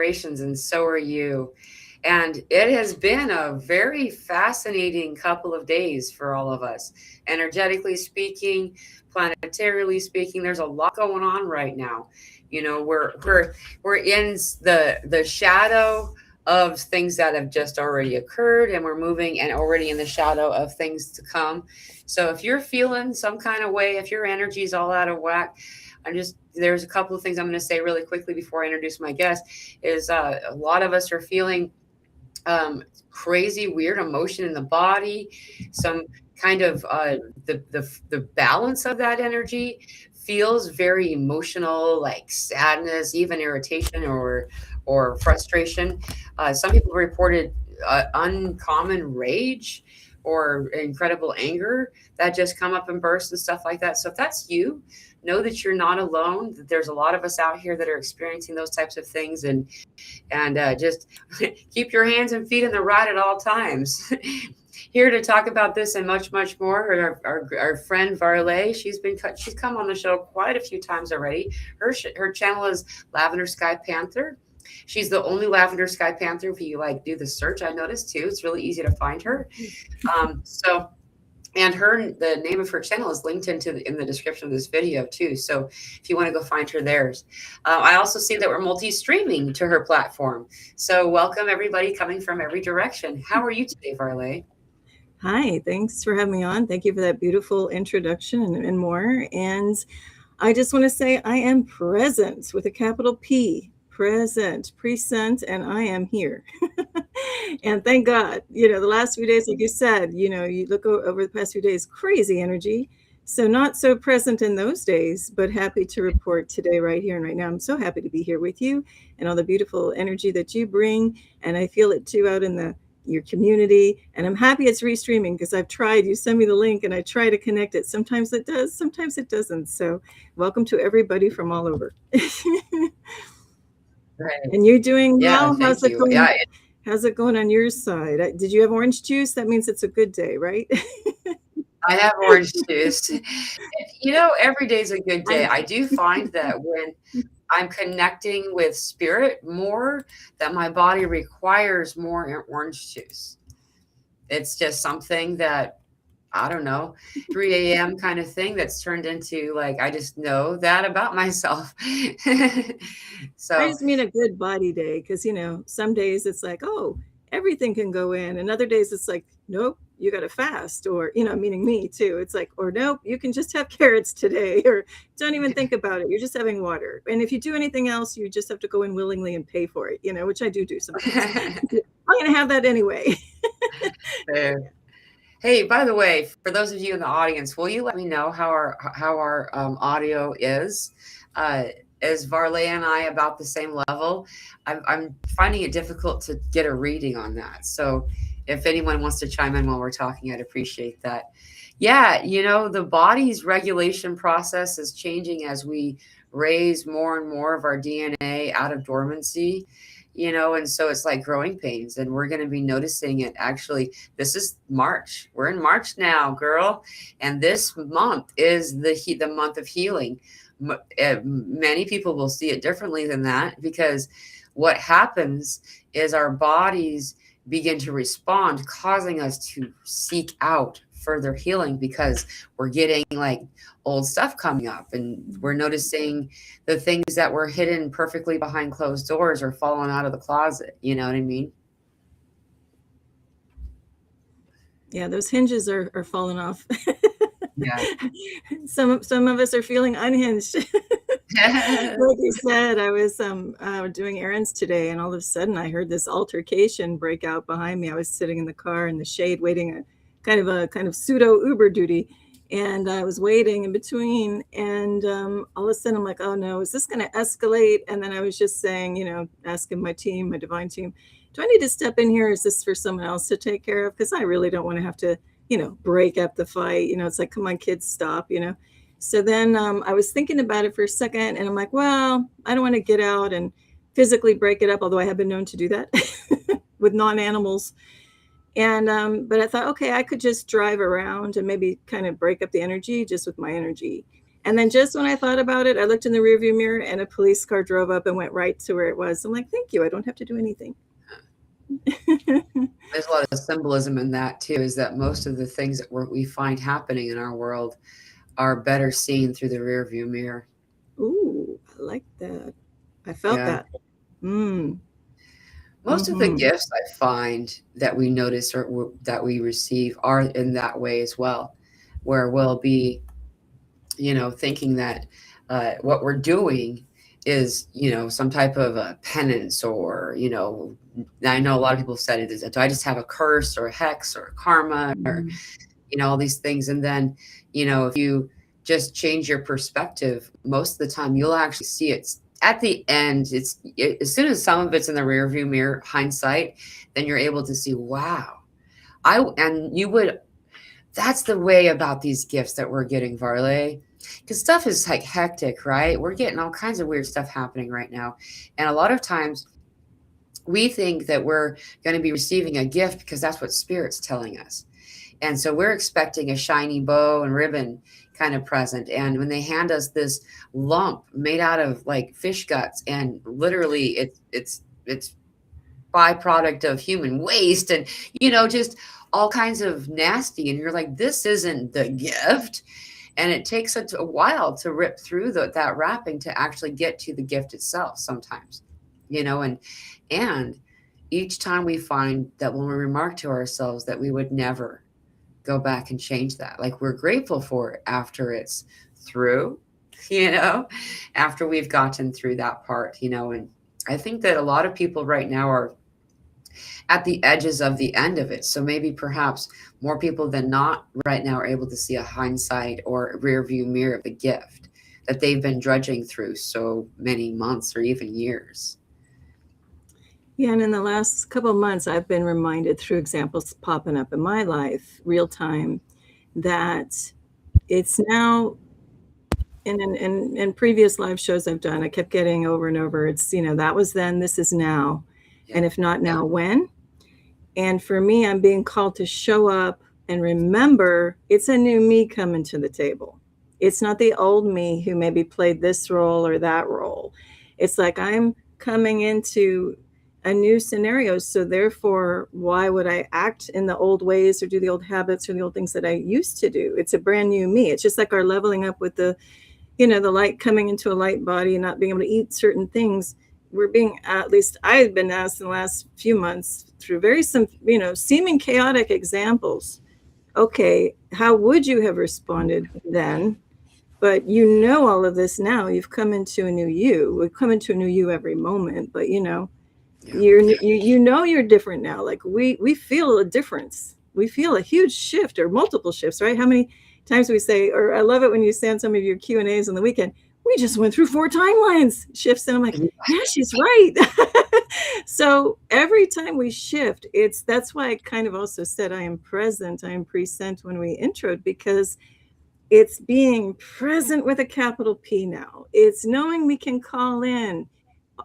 vibrations, and so are you. And it has been a very fascinating couple of days for all of us. Energetically speaking, planetarily speaking, there's a lot going on right now. You know, we're in the shadow of things that have just already occurred, and we're moving and already in the shadow of things to come. So if you're feeling some kind of way, if your energy is all out of whack, there's a couple of things I'm going to say really quickly before I introduce my guest. Is a lot of us are feeling crazy, weird emotion in the body, some kind of the balance of that energy feels very emotional, like sadness, even irritation or frustration. Some people reported uncommon rage or incredible anger that just come up and burst and stuff like that. So if that's you, know that you're not alone, that there's a lot of us out here that are experiencing those types of things, and just keep your hands and feet in the right at all times. Here to talk about this and much, much more, our friend Varleigh. She's come on the show quite a few times already. Her channel is Lavender Sky Panther. She's the only Lavender Sky Panther. If you like do the search, I noticed too. It's really easy to find her. And the name of her channel is linked in the description of this video too. So if you want to go find her there. I also see that we're multi-streaming to her platform. So welcome everybody coming from every direction. How are you today, Varleigh? Hi, thanks for having me on. Thank you for that beautiful introduction and more. And I just want to say I am present with a capital P, present, and I am here. And thank God, the last few days, like you said, you look over the past few days, crazy energy. So not so present in those days, but happy to report today, right here and right now. I'm so happy to be here with you and all the beautiful energy that you bring. And I feel it too out in your community. And I'm happy it's restreaming because I've tried. You send me the link and I try to connect it. Sometimes it does, sometimes it doesn't. So welcome to everybody from all over. Right. And you're doing well? Yeah, How's thank it you. going? Yeah, How's it going on your side? Did you have orange juice? That means it's a good day, right? I have orange juice. Every day's a good day. I do find that when I'm connecting with spirit more, that my body requires more orange juice. It's just something that, I don't know, 3 a.m. kind of thing that's turned into like, I just know that about myself. I So, just mean a good body day because, some days it's like, oh, everything can go in. And other days it's like, nope, you got to fast. Or, meaning me too. It's like, or nope, you can just have carrots today. Or don't even think about it. You're just having water. And if you do anything else, you just have to go in willingly and pay for it, which I do sometimes. I'm going to have that anyway. hey, by the way, for those of you in the audience, will you let me know how our audio is? Is Varleigh and I about the same level? I'm finding it difficult to get a reading on that. So if anyone wants to chime in while we're talking, I'd appreciate that. Yeah, the body's regulation process is changing as we raise more and more of our DNA out of dormancy. And so it's like growing pains, and we're going to be noticing it. Actually, this is March. We're in March now, girl, and this month is the month of healing. Many people will see it differently than that, because what happens is our bodies begin to respond, causing us to seek out further healing, because we're getting like old stuff coming up, and we're noticing the things that were hidden perfectly behind closed doors are falling out of the closet. You know what I mean? Yeah, those hinges are falling off. Yeah. Some of us are feeling unhinged. Like you said, I was doing errands today, and all of a sudden I heard this altercation break out behind me. I was sitting in the car in the shade waiting a kind of pseudo Uber duty, and I was waiting in between, and all of a sudden I'm like, oh no, is this going to escalate? And then I was just saying, asking my divine team, do I need to step in here? Is this for someone else to take care of? Because I really don't want to have to break up the fight. It's like, come on, kids, stop. So then I was thinking about it for a second, and I'm like, well, I don't want to get out and physically break it up, although I have been known to do that with non-animals. And but I thought, okay, I could just drive around and maybe kind of break up the energy just with my energy. And then just when I thought about it, I looked in the rearview mirror and a police car drove up and went right to where it was. I'm like, thank you. I don't have to do anything. There's a lot of symbolism in that too, is that most of the things that we find happening in our world are better seen through the rear view mirror. Ooh, I like that. I felt Yeah. that. Mm. Most of the Mm-hmm. gifts I find that we notice or that we receive are in that way as well, where we'll be, thinking that what we're doing is, some type of a penance or, I know a lot of people said it is, do I just have a curse or a hex or karma or, Mm-hmm. all these things. And then, if you just change your perspective, most of the time you'll actually see it at the end. As soon as some of it's in the rear view mirror, hindsight, then you're able to see, wow, and you would, that's the way about these gifts that we're getting, Varleigh. Because stuff is like hectic, right? We're getting all kinds of weird stuff happening right now. And a lot of times we think that we're going to be receiving a gift because that's what Spirit's telling us. And so we're expecting a shiny bow and ribbon kind of present. And when they hand us this lump made out of like fish guts, and literally it's byproduct of human waste, and just all kinds of nasty, and you're like, this isn't the gift. And it takes a while to rip through that wrapping to actually get to the gift itself sometimes, and each time we find that when we remark to ourselves that we would never go back and change that. Like, we're grateful for it after it's through, you know, after we've gotten through that part, and I think that a lot of people right now are at the edges of the end of it. So maybe perhaps more people than not right now are able to see a hindsight or rear view mirror of the gift that they've been drudging through so many months or even years. Yeah, and in the last couple of months, I've been reminded through examples popping up in my life, real time, that it's now in previous live shows I've done, I kept getting over and over, it's, that was then, this is now. Yeah. And if not Yeah. now, when? And for me, I'm being called to show up and remember it's a new me coming to the table. It's not the old me who maybe played this role or that role. It's like I'm coming into a new scenario. So therefore, why would I act in the old ways or do the old habits or the old things that I used to do? It's a brand new me. It's just like our leveling up with the light coming into a light body and not being able to eat certain things. We're being, at least I've been asked in the last few months through very some, seeming chaotic examples. Okay, how would you have responded then? But all of this now. You've come into a new you. We come into a new you every moment, but Yeah. you're different now. Like we feel a difference. We feel a huge shift or multiple shifts, right? How many times we say, or I love it when you say on some of your Q&As on the weekend, we just went through 4 timelines shifts. And I'm like, yeah, she's right. So every time we shift, that's why I kind of also said I am present, I am present when we introed, because it's being present with a capital P now. It's knowing we can call in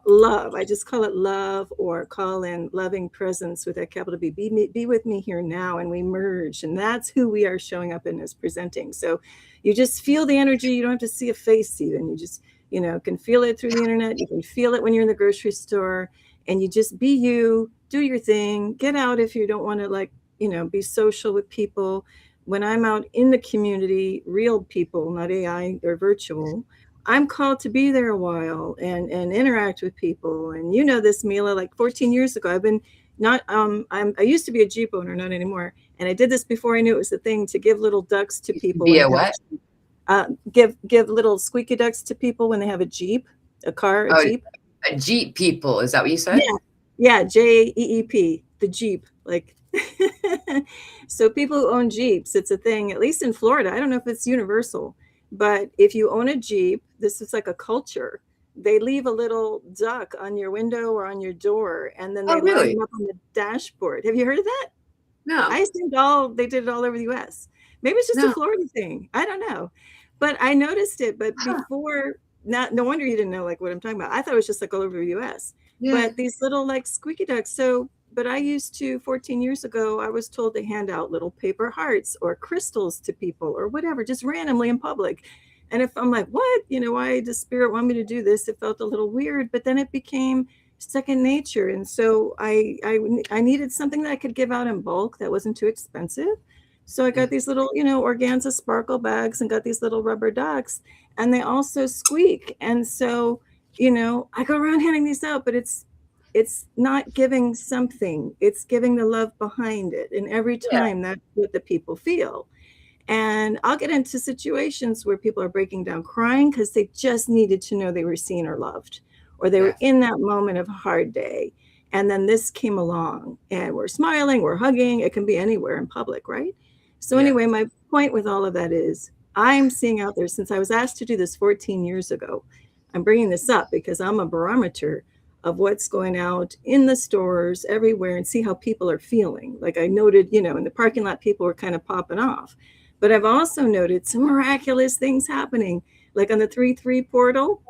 love. I just call it love, or call in loving presence with a capital B. Be with me here now, and we merge. And that's who we are showing up in as presenting. So you just feel the energy. You don't have to see a face even. You just, can feel it through the internet. You can feel it when you're in the grocery store, and you just be you, do your thing, get out if you don't want to be social with people. When I'm out in the community, real people, not AI or virtual, I'm called to be there a while and interact with people. And this, Mila, like 14 years ago, I've been not, I used to be a Jeep owner, not anymore. And I did this before I knew it was the thing, to give little ducks to people when Be a they have what? give little squeaky ducks to people when they have a Jeep, a car, a Oh, Jeep. a Jeep people. Is that what you said? Yeah. Yeah. JEEP, the Jeep. Like, so people who own Jeeps, it's a thing, at least in Florida. I don't know if it's universal, but if you own a Jeep, this is like a culture. They leave a little duck on your window or on your door, and then Oh, they line really? them up on the dashboard. Have you heard of that? No, I assumed they did it all over the US. Maybe it's just a no. Florida thing. I don't know. But I noticed it. But Huh. before, no wonder you didn't know like what I'm talking about. I thought it was just like all over the US. Yeah. But these little like squeaky ducks. So, but I used to, 14 years ago, I was told to hand out little paper hearts or crystals to people or whatever, just randomly in public. And if I'm like, what, why does spirit want me to do this? It felt a little weird, but then it became second nature. And so I needed something that I could give out in bulk that wasn't too expensive. So I Yeah. got these little, organza sparkle bags and got these little rubber ducks, and they also squeak. And so, I go around handing these out, but it's not giving something, it's giving the love behind it. And every Yeah. time that's what the people feel. And I'll get into situations where people are breaking down crying because they just needed to know they were seen or loved, or they were Yeah. in that moment of a hard day. And then this came along and we're smiling, we're hugging. It can be anywhere in public, right? So, Yeah. anyway, my point with all of that is I'm seeing out there, since I was asked to do this 14 years ago. I'm bringing this up because I'm a barometer of what's going out in the stores everywhere and see how people are feeling. Like I noted, in the parking lot, people were kind of popping off. But I've also noted some miraculous things happening. Like on the 3-3 portal,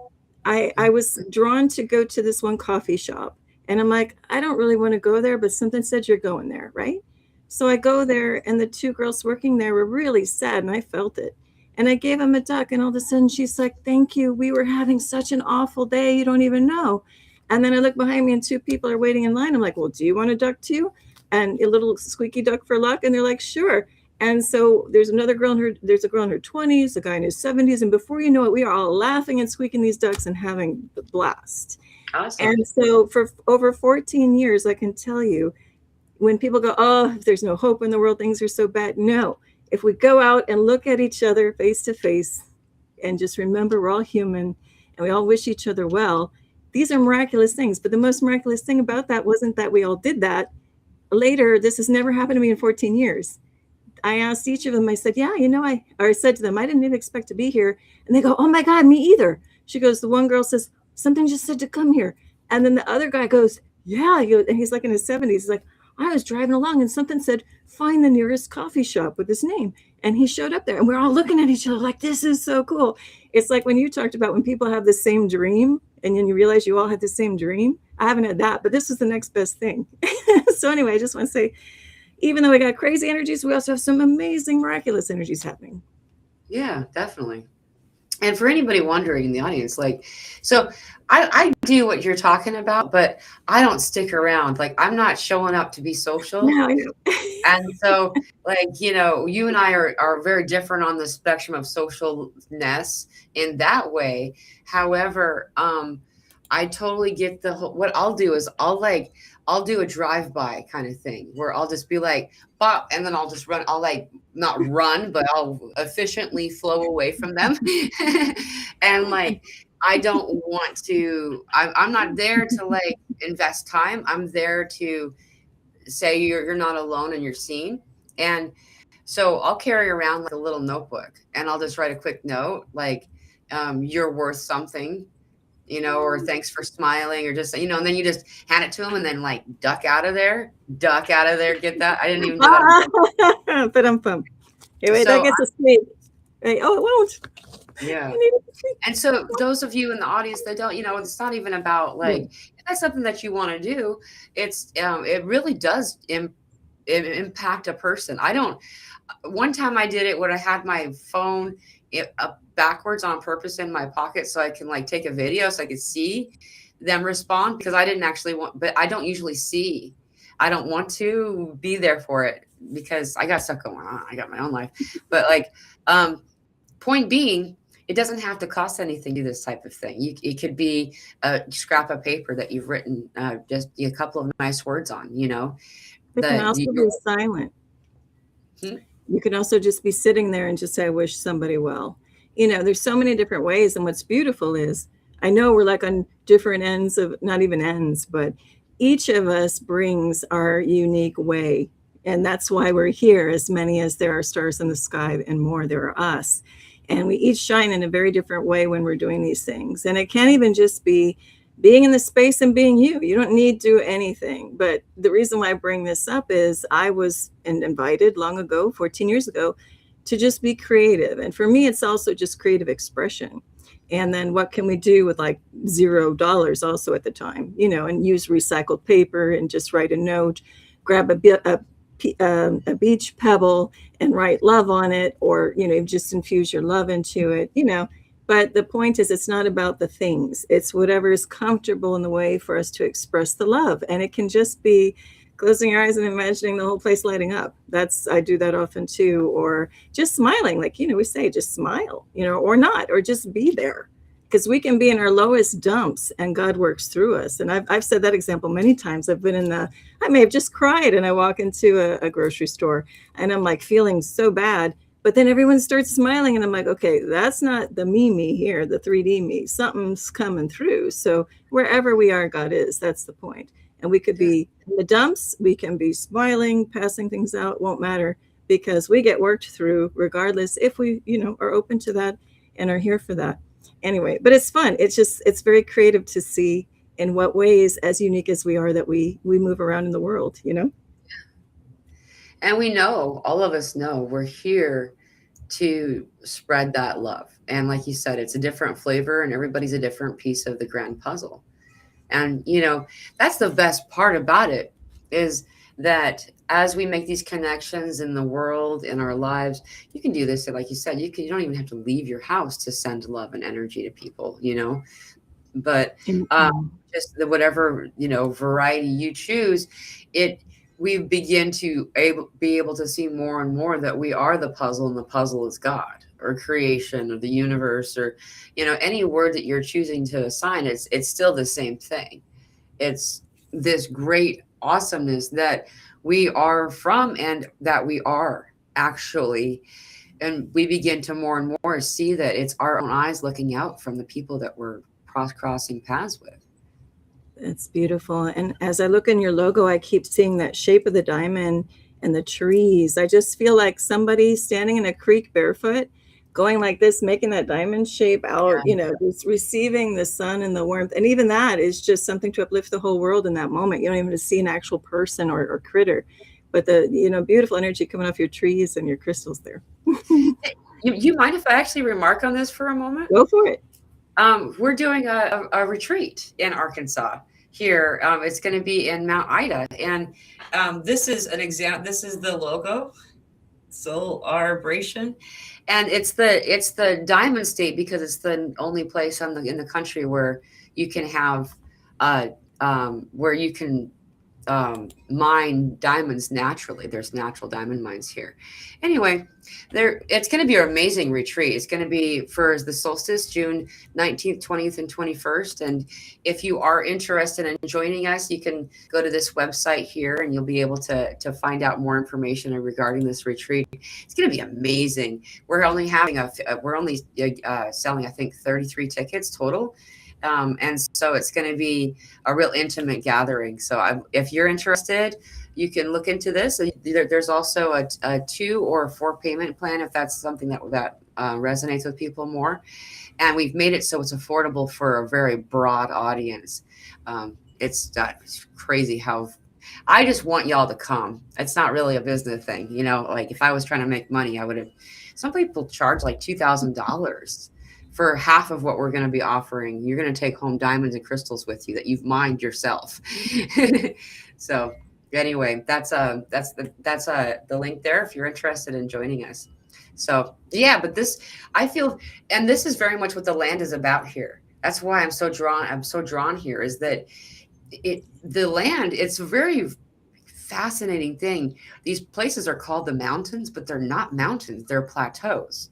I was drawn to go to this one coffee shop. And I'm like, I don't really want to go there, but something said you're going there, right? So I go there, and the two girls working there were really sad, and I felt it. And I gave them a duck, and all of a sudden she's like, thank you. We were having such an awful day. You don't even know. And then I look behind me, and two people are waiting in line. I'm like, well, do you want a duck too? And a little squeaky duck for luck. And they're like, sure. And so there's a girl in her 20s, a guy in his 70s. And before you know it, we are all laughing and squeaking these ducks and having the blast. Awesome. And so for over 14 years, I can tell you, when people go, oh, if there's no hope in the world, things are so bad. No, if we go out and look at each other face to face and just remember we're all human and we all wish each other well, these are miraculous things. But the most miraculous thing about that wasn't that we all did that. Later, this has never happened to me in 14 years. I asked each of them, I said, yeah, I said to them, I didn't even expect to be here. And they go, oh my God, me either. She goes, the one girl says, something just said to come here. And then the other guy goes, yeah. And he's like in his 70s. He's like, I was driving along and something said, find the nearest coffee shop with his name. And he showed up there and we're all looking at each other like, this is so cool. It's like when you talked about when people have the same dream and then you realize you all had the same dream. I haven't had that, but this is the next best thing. So anyway, I just want to say, even though we got crazy energies, we also have some amazing, miraculous energies happening. Yeah, definitely. And for anybody wondering in the audience, like, so I do what you're talking about, but I don't stick around. Like, I'm not showing up to be social. No, I know. And so, like, you and I are very different on the spectrum of socialness in that way. However, I totally get what I'll do is I'll do a drive-by kind of thing where I'll just be like, pop, and then I'll just run. I'll like not run, but I'll efficiently flow away from them. And like, I don't want to, I'm not there to like invest time. I'm there to say you're not alone and you're seen. And so I'll carry around like a little notebook and I'll just write a quick note like, you're worth something, or thanks for smiling, or just, and then you just hand it to them and then like duck out of there, get that. I didn't even do that. But I'm pumped. Hey, wait, So that gets a sweet. Hey, oh, it won't. yeah. And so those of you in the audience that don't, it's not even about like, if that's something that you want to do. It's, it really does impact a person. One time I did it when I had my phone up backwards on purpose in my pocket so I can like take a video so I could see them respond, because I didn't actually but I don't usually see. I don't want to be there for it because I got stuff going on. I got my own life. But like, point being, it doesn't have to cost anything to do this type of thing. It could be a scrap of paper that you've written just a couple of nice words on, It can also be silent. You can also just be sitting there and just say, I wish somebody well. There's so many different ways. And what's beautiful is, I know we're like on different ends of, not even ends, but each of us brings our unique way. And that's why we're here, as many as there are stars in the sky and more, there are us. And we each shine in a very different way when we're doing these things. And it can't even just be being in the space and being you. You don't need to do anything. But the reason why I bring this up is I was invited long ago, 14 years ago, to just be creative. And for me, it's also just creative expression. And then what can we do with like $0 also at the time, and use recycled paper and just write a note, grab a a beach pebble and write love on it, or just infuse your love into it. But the point is, it's not about the things. It's whatever is comfortable in the way for us to express the love. And it can just be closing your eyes and imagining the whole place lighting up. I do that often too. Or just smiling, like, we say, just smile, or not, or just be there. Because we can be in our lowest dumps and God works through us. And I've said that example many times. I may have just cried and I walk into a grocery store and I'm like feeling so bad. But then everyone starts smiling and I'm like, okay, that's not the me here, the 3D me. Something's coming through. So wherever we are, God is. That's the point. And we could be in the dumps, we can be smiling, passing things out, won't matter, because we get worked through regardless, if we, are open to that and are here for that. Anyway, but it's fun. It's very creative to see in what ways, as unique as we are, that we move around in the world. And we know, all of us know, we're here to spread that love. And like you said, it's a different flavor and everybody's a different piece of the grand puzzle. And that's the best part about it, is that as we make these connections in the world, in our lives, you can do this. Like you said, you don't even have to leave your house to send love and energy to people. But just whatever variety you choose, we begin to be able to see more and more that we are the puzzle, and the puzzle is God, or creation, or the universe, or any word that you're choosing to assign. It's still the same thing. It's this great awesomeness that we are from, and that we are actually. And we begin to more and more see that it's our own eyes looking out from the people that we're crossing paths with. It's beautiful. And as I look in your logo, I keep seeing that shape of the diamond and the trees. I just feel like somebody standing in a creek barefoot, going like this, making that diamond shape out, just receiving the sun and the warmth. And even that is just something to uplift the whole world in that moment. You don't even see an actual person or critter, but the, beautiful energy coming off your trees and your crystals there. You mind if I actually remark on this for a moment? Go for it. We're doing a retreat in Arkansas here. It's going to be in Mount Ida, and this is an example. This is the logo, Soul Arbration, and it's the Diamond State, because it's the only place in the country where you can have where you can mine diamonds naturally. There's natural diamond mines here. Anyway, it's going to be an amazing retreat. It's going to be for the solstice, June 19th, 20th, and 21st. And if you are interested in joining us, you can go to this website here and you'll be able to find out more information regarding this retreat. It's going to be amazing. We're only selling, I think, 33 tickets total. And so it's going to be a real intimate gathering. So if you're interested, you can look into this. There's also a 2 or 4 payment plan, if that's something that resonates with people more. And we've made it so it's affordable for a very broad audience. It's crazy how I just want y'all to come. It's not really a business thing. Like if I was trying to make money, I would have. Some people charge like $2,000 for half of what we're going to be offering. You're going to take home diamonds and crystals with you that you've mined yourself. So anyway, that's the link there if you're interested in joining us. So yeah, but I feel, and this is very much what the land is about here. That's why I'm so drawn here, is that the land, it's a very fascinating thing. These places are called the mountains, but they're not mountains, they're plateaus.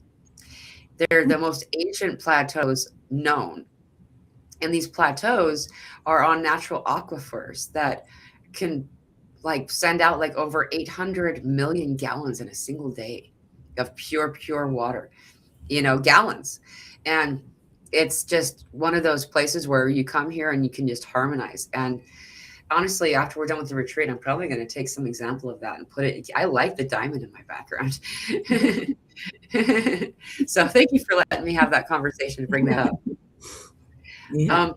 They're the most ancient plateaus known. And these plateaus are on natural aquifers that can send out over 800 million gallons in a single day of pure water, gallons. And it's just one of those places where you come here and you can just harmonize. And honestly, after we're done with the retreat, I'm probably going to take some example of that and put it. I like the diamond in my background. So thank you for letting me have that conversation to bring that up. Yeah.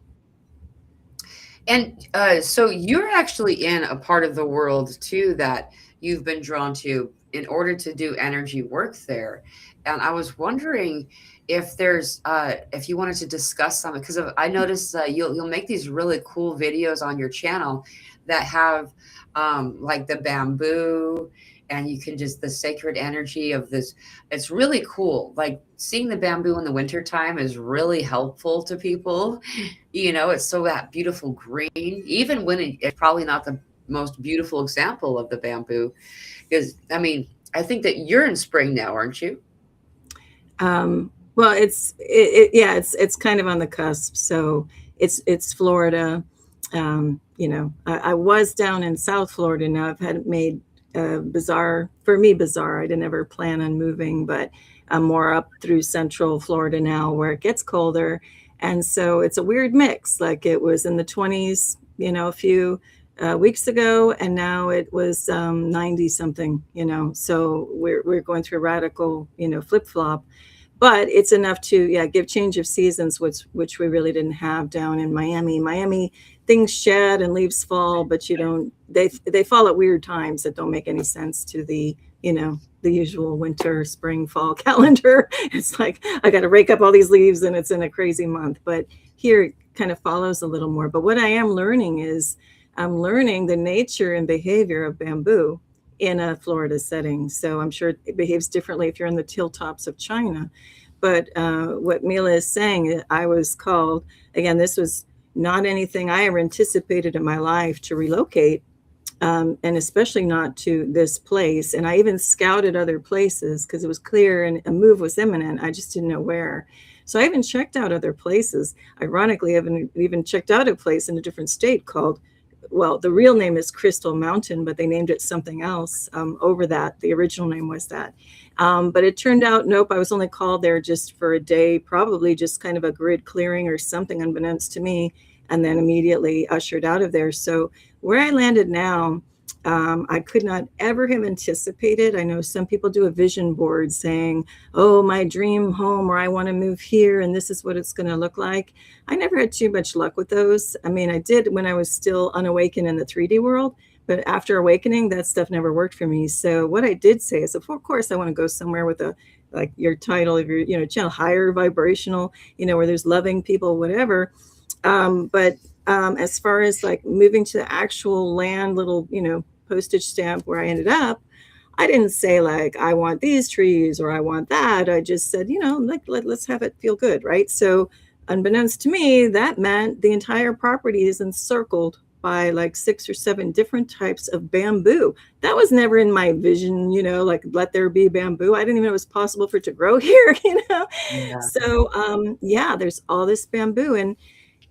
And so you're actually in a part of the world too that you've been drawn to in order to do energy work there. And I was wondering if you wanted to discuss something, because I noticed you'll make these really cool videos on your channel that have like the bamboo, and you can just the sacred energy of this. It's really cool. Like seeing the bamboo in the wintertime is really helpful to people. It's so that beautiful green, even when it's probably not the most beautiful example of the bamboo. Because I mean, I think that you're in spring now, aren't you? Well, yeah, it's kind of on the cusp. So it's Florida. I was down in South Florida. Now I've had it made bizarre for me. Bizarre. I didn't ever plan on moving, but I'm more up through Central Florida now, where it gets colder, and so it's a weird mix. Like it was in the 20s, a few weeks ago, and now it was 90 something. So we're going through a radical, flip flop, but it's enough to, yeah, give change of seasons, which we really didn't have down in Miami. Miami, things shed and leaves fall, but you don't, they fall at weird times that don't make any sense to the usual winter, spring, fall calendar. It's like I got to rake up all these leaves and it's in a crazy month. But here it kind of follows a little more. But what I am learning is I'm learning the nature and behavior of bamboo in a Florida setting. So I'm sure it behaves differently if you're in the hilltops of China. But what Mila is saying, I was called, again, this was not anything I ever anticipated in my life to relocate, and especially not to this place. And I even scouted other places because it was clear and a move was imminent. I just didn't know where. So I even checked out other places. Ironically, I've even checked out a place in a different state called, well, the real name is Crystal Mountain, but they named it something else over that. The original name was that. But it turned out, nope, I was only called there just for a day, probably just kind of a grid clearing or something unbeknownst to me, and then immediately ushered out of there. So where I landed now, I could not ever have anticipated. I know some people do a vision board saying, oh, my dream home, or I want to move here, and this is what it's going to look like. I never had too much luck with those. I mean, I did when I was still unawakened in the 3D world, but after awakening, that stuff never worked for me. So what I did say is, of course, I want to go somewhere with like your title of your, channel, higher vibrational, where there's loving people, whatever. But as far as like moving to the actual land, little, postage stamp where I ended up, I didn't say like, I want these trees or I want that. I just said, like, let's have it feel good. Right. So unbeknownst to me, that meant the entire property is encircled by like 6 or 7 different types of bamboo. That was never in my vision, like let there be bamboo. I didn't even know it was possible for it to grow here, Yeah. So yeah, there's all this bamboo. And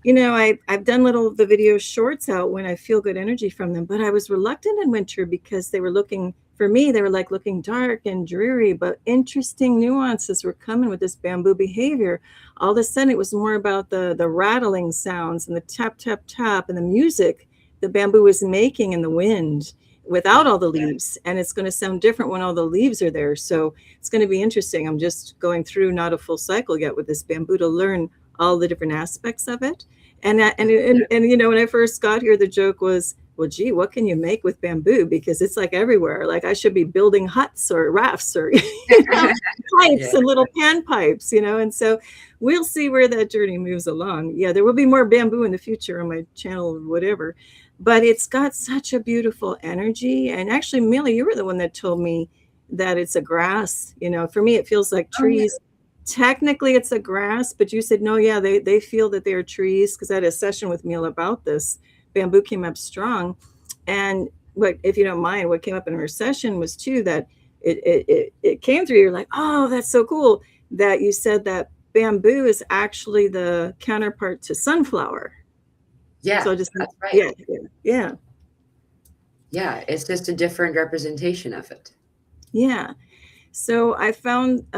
I've done the video shorts out when I feel good energy from them, but I was reluctant in winter because they were looking dark and dreary, but interesting nuances were coming with this bamboo behavior. All of a sudden it was more about the rattling sounds and the tap, tap, tap and the music the bamboo was making in the wind without all the leaves. And it's going to sound different when all the leaves are there. So it's going to be interesting. I'm just going through not a full cycle yet with this bamboo to learn all the different aspects of it. And when I first got here, the joke was, well, gee, what can you make with bamboo? Because it's like everywhere. Like I should be building huts or rafts or pipes and little pan pipes, And so we'll see where that journey moves along. Yeah, there will be more bamboo in the future on my channel or whatever. But it's got such a beautiful energy. And actually, Millie, you were the one that told me that it's a grass. For me, it feels like trees. Oh, yeah. Technically it's a grass, but you said, no, yeah, they feel that they're trees, because I had a session with Mila about this. Bamboo came up strong. And if you don't mind, what came up in her session was too, that it came through. You're like, oh, that's so cool that you said that bamboo is actually the counterpart to sunflower. Yeah, so just that's right. Yeah, it's just a different representation of it. Yeah. So I found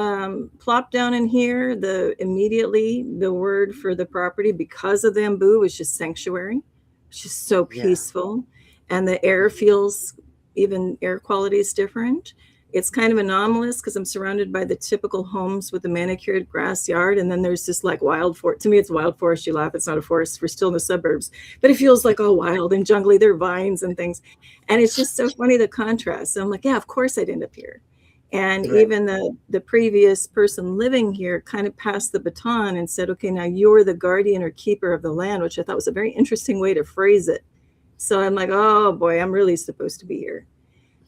plopped down in here, immediately the word for the property, because of the bamboo, was just sanctuary. It's just so peaceful. Yeah. And the air feels, even air quality is different. It's kind of anomalous because I'm surrounded by the typical homes with the manicured grass yard. And then there's this like wild forest. To me, it's wild forest. You laugh, it's not a forest. We're still in the suburbs, but it feels like all wild and jungly. There are vines and things. And it's just so funny, the contrast. So I'm like, yeah, of course I'd end up here. And right. Even the previous person living here kind of passed the baton and said, okay, now you're the guardian or keeper of the land, which I thought was a very interesting way to phrase it. So I'm like, oh boy, I'm really supposed to be here.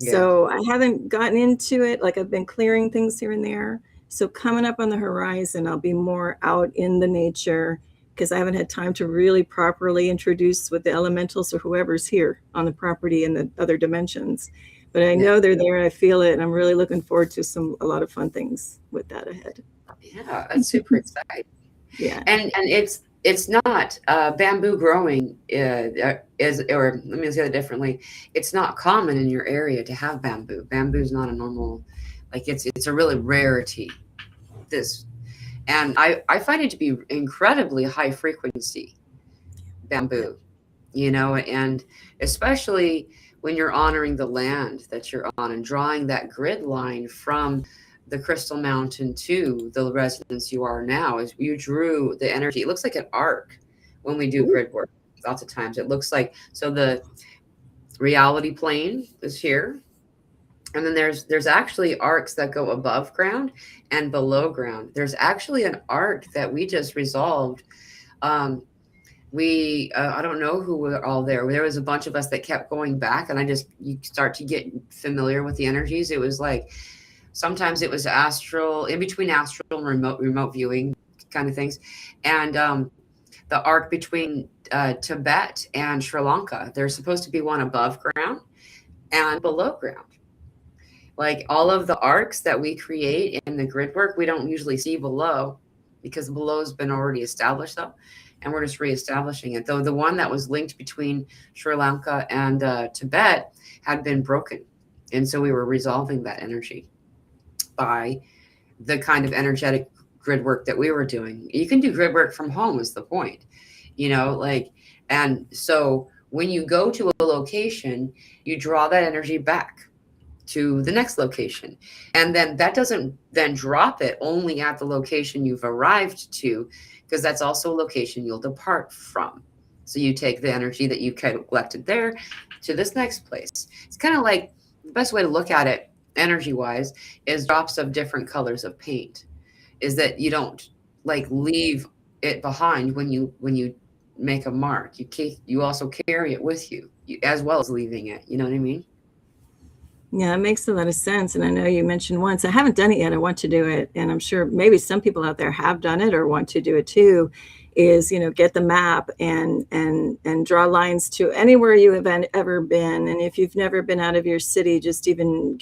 Yeah. So I haven't gotten into it. Like I've been clearing things here and there. So coming up on the horizon, I'll be more out in the nature because I haven't had time to really properly introduce with the elementals or whoever's here on the property and the other dimensions. But I Yeah. know they're there and I feel it, and I'm really looking forward to a lot of fun things with that ahead. Yeah, that's super exciting. Yeah. And it's not bamboo growing is, or let me say it differently. It's not common in your area to have bamboo. Bamboo is not a normal, like it's a really rarity. This, and I find it to be incredibly high frequency bamboo, and especially when you're honoring the land that you're on and drawing that grid line from the crystal mountain to the residence you are now, is you drew the energy. It looks like an arc when we do grid work. Lots of times it looks like, so the reality plane is here, and then there's actually arcs that go above ground and below ground. There's actually an arc that we just resolved. We I don't know who were all there. There was a bunch of us that kept going back, and you start to get familiar with the energies. It was like sometimes it was astral, in between astral and remote viewing kind of things, and the arc between Tibet and Sri Lanka. There's supposed to be one above ground and below ground. Like all of the arcs that we create in the grid work, we don't usually see below because below's been already established though, and we're just reestablishing it. Though the one that was linked between Sri Lanka and Tibet had been broken, and so we were resolving that energy by the kind of energetic grid work that we were doing. You can do grid work from home is the point, like, and so when you go to a location, you draw that energy back to the next location. And then that doesn't then drop it only at the location you've arrived to, because that's also a location you'll depart from. So you take the energy that you collected there to this next place. It's kind of like the best way to look at it energy wise is drops of different colors of paint, is that you don't like leave it behind when you make a mark. You also carry it with you as well as leaving it. You know what I mean? Yeah, it makes a lot of sense. And I know you mentioned once, I haven't done it yet. I want to do it. And I'm sure maybe some people out there have done it or want to do it too, is, get the map and draw lines to anywhere you have ever been. And if you've never been out of your city, just even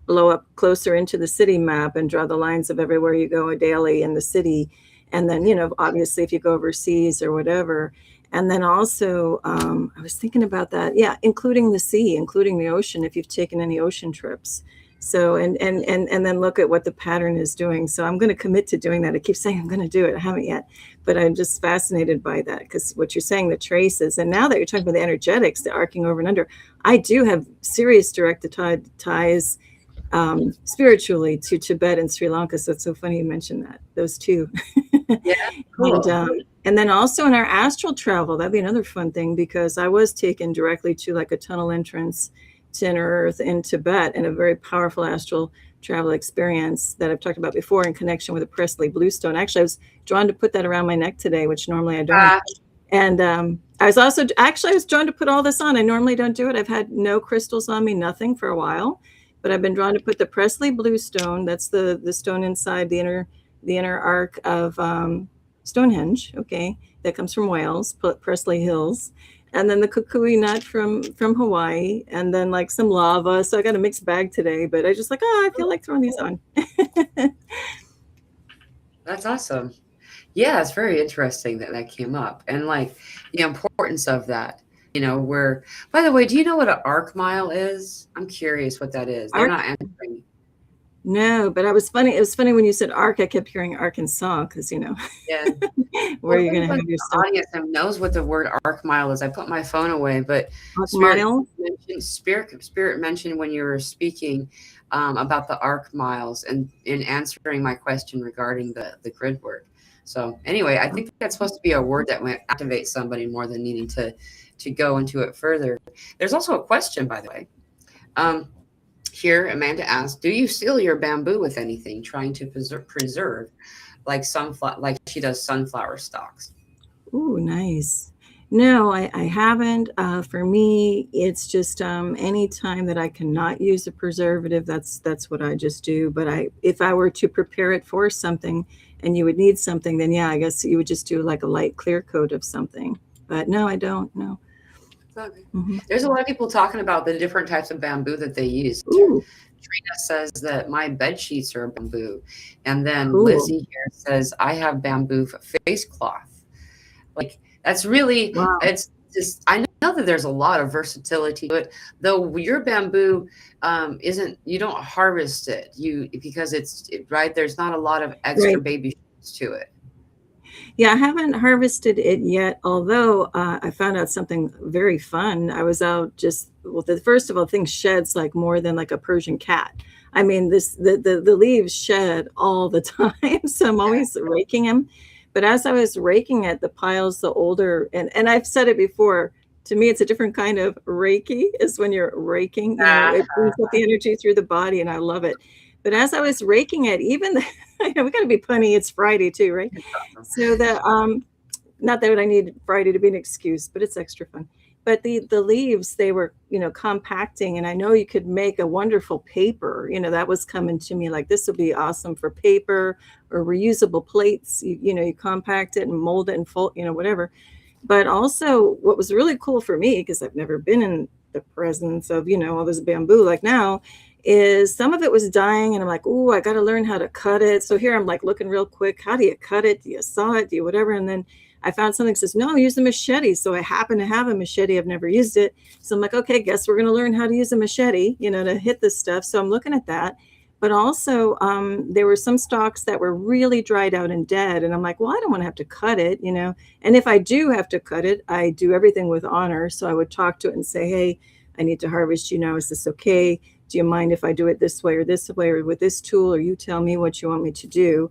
blow up closer into the city map and draw the lines of everywhere you go daily in the city. And then, obviously if you go overseas or whatever. And then also, I was thinking about that. Yeah, including the sea, including the ocean, if you've taken any ocean trips. So, and then look at what the pattern is doing. So I'm going to commit to doing that. I keep saying I'm going to do it. I haven't yet, but I'm just fascinated by that because what you're saying, the traces, and now that you're talking about the energetics, the arcing over and under, I do have serious direct ties spiritually to Tibet and Sri Lanka. So it's so funny you mentioned that, those two. Yeah, cool. And then also in our astral travel, that'd be another fun thing because I was taken directly to like a tunnel entrance to inner earth in Tibet and a very powerful astral travel experience that I've talked about before in connection with a Presley Bluestone. Actually, I was drawn to put that around my neck today, which normally I don't. And I was drawn to put all this on. I normally don't do it. I've had no crystals on me, nothing for a while, but I've been drawn to put the Presley Bluestone. That's the stone inside the inner arc of Stonehenge, okay, that comes from Wales, Presley Hills, and then the kukui nut from Hawaii, and then like some lava. So I got a mixed bag today, but I just like, I feel like throwing these on. That's awesome. Yeah, it's very interesting that came up, and like the importance of that. Where, by the way, do you know what an arc mile is? I'm curious what that is. They're not answering. No, but it was funny when you said arc. I kept hearing Arkansas because Yeah. where you're gonna have your stuff. Audience knows what the word arc mile is. I put my phone away, but Spirit mentioned when you were speaking about the arc miles and in answering my question regarding the grid work. So anyway, I think that's supposed to be a word that might activate somebody more than needing to go into it further. There's also a question, by the way. Here, Amanda asked, do you seal your bamboo with anything, trying to preserve like she does sunflower stalks? Ooh, nice. No, I haven't. For me, it's just any time that I cannot use a preservative, that's what I just do. But if I were to prepare it for something, and you would need something, then yeah, I guess you would just do like a light clear coat of something. But no, I don't. No. Okay. Hmm. There's a lot of people talking about the different types of bamboo that they use. Ooh, Trina says that my bed sheets are bamboo. And then cool. Lizzie here says, I have bamboo face cloth. Like, that's really, Wow. it's just, I know that there's a lot of versatility to it, though your bamboo isn't, you don't harvest it, because right, there's not a lot of extra Right. baby shoots to it. Yeah, I haven't harvested it yet, although I found out something very fun. I was out just, well, first of all, things sheds like more than like a Persian cat. I mean, the leaves shed all the time, so I'm Yeah. always raking them. But as I was raking it, the piles, the older, and I've said it before, to me, it's a different kind of reiki, is when you're raking, it brings up the energy through the body, and I love it. But as I was raking it, even the, we got to be punny. It's Friday too, right? So the not that I need Friday to be an excuse, but it's extra fun. But the leaves, they were, compacting, and I know you could make a wonderful paper. That was coming to me like this would be awesome for paper or reusable plates. You compact it and mold it and fold, whatever. But also, what was really cool for me, because I've never been in the presence of, all this bamboo like now, is some of it was dying. And I'm like, oh, I got to learn how to cut it. So here I'm like looking real quick. How do you cut it? Do you saw it? Do you whatever? And then I found something that says, no, use a machete. So I happen to have a machete. I've never used it. So I'm like, okay, guess we're going to learn how to use a machete, to hit this stuff. So I'm looking at that. But also, there were some stalks that were really dried out and dead. And I'm like, well, I don't want to have to cut it. And if I do have to cut it, I do everything with honor. So I would talk to it and say, hey, I need to harvest you now. Is this okay? Do you mind if I do it this way or with this tool, or you tell me what you want me to do?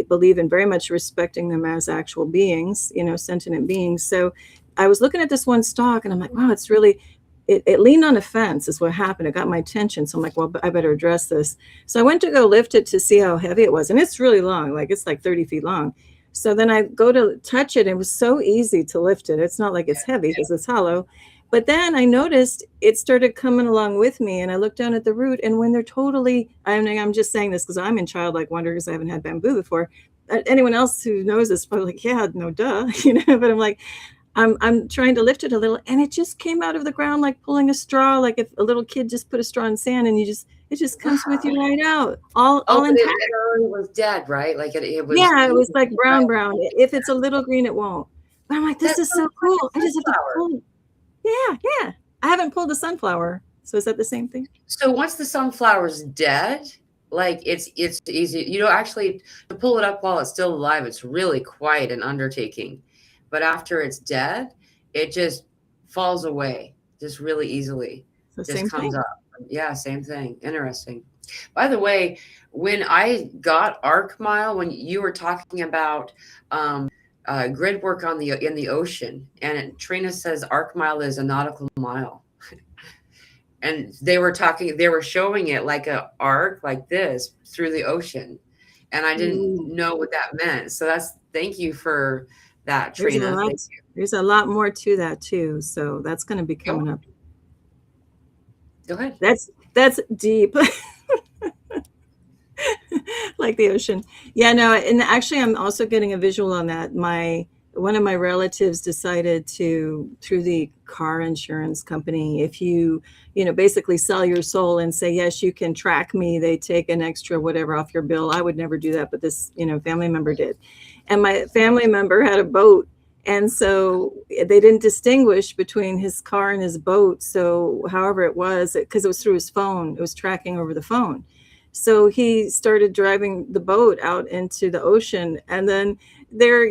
Believe in very much respecting them as actual beings, sentient beings. So I was looking at this one stalk and I'm like, wow, it's really, it leaned on a fence is what happened. It got my attention. So I'm like, well, I better address this. So I went to go lift it to see how heavy it was. And it's really long, like it's like 30 feet long. So then I go to touch it. And it was so easy to lift it. It's not like it's heavy because it's hollow. But then I noticed it started coming along with me, and I looked down at the root, and when they're totally, I'm just saying this because I'm in childlike wonder because I haven't had bamboo before. Anyone else who knows this probably like, yeah, no duh, but I'm like, I'm trying to lift it a little, and it just came out of the ground like pulling a straw, like if a little kid just put a straw in sand, and it just comes with you right out, all Oh, but intact. it already was dead, right? Like it was. Yeah, it was like brown. If it's a little green, it won't. But I'm like, this That is sounds so like cool. I a just have to sunflower. pull it. Yeah, yeah. I haven't pulled a sunflower. So is that the same thing? So once the sunflower's dead, like it's easy. Actually, to pull it up while it's still alive, it's really quite an undertaking. But after it's dead, it just falls away just really easily. So Just same comes thing. up. Yeah, same thing. Interesting. By the way, when I got Arc Mile, when you were talking about grid work in the ocean, and Trina says Arc Mile is a nautical mile, and they were showing it like a arc like this through the ocean, and I didn't Ooh, know what that meant. So thank you for that, there's a Trina. lot. Thank There's a lot more to that too. So that's going to be you. coming up. Go ahead. That's deep. Like the ocean. Yeah, no, and actually I'm also getting a visual on that. One of my relatives decided to, through the car insurance company, if basically sell your soul and say, yes, you can track me, they take an extra whatever off your bill. I would never do that, but this, family member did. And my family member had a boat. And so they didn't distinguish between his car and his boat. So however it was, because it was through his phone, it was tracking over the phone. So he started driving the boat out into the ocean, and then they're,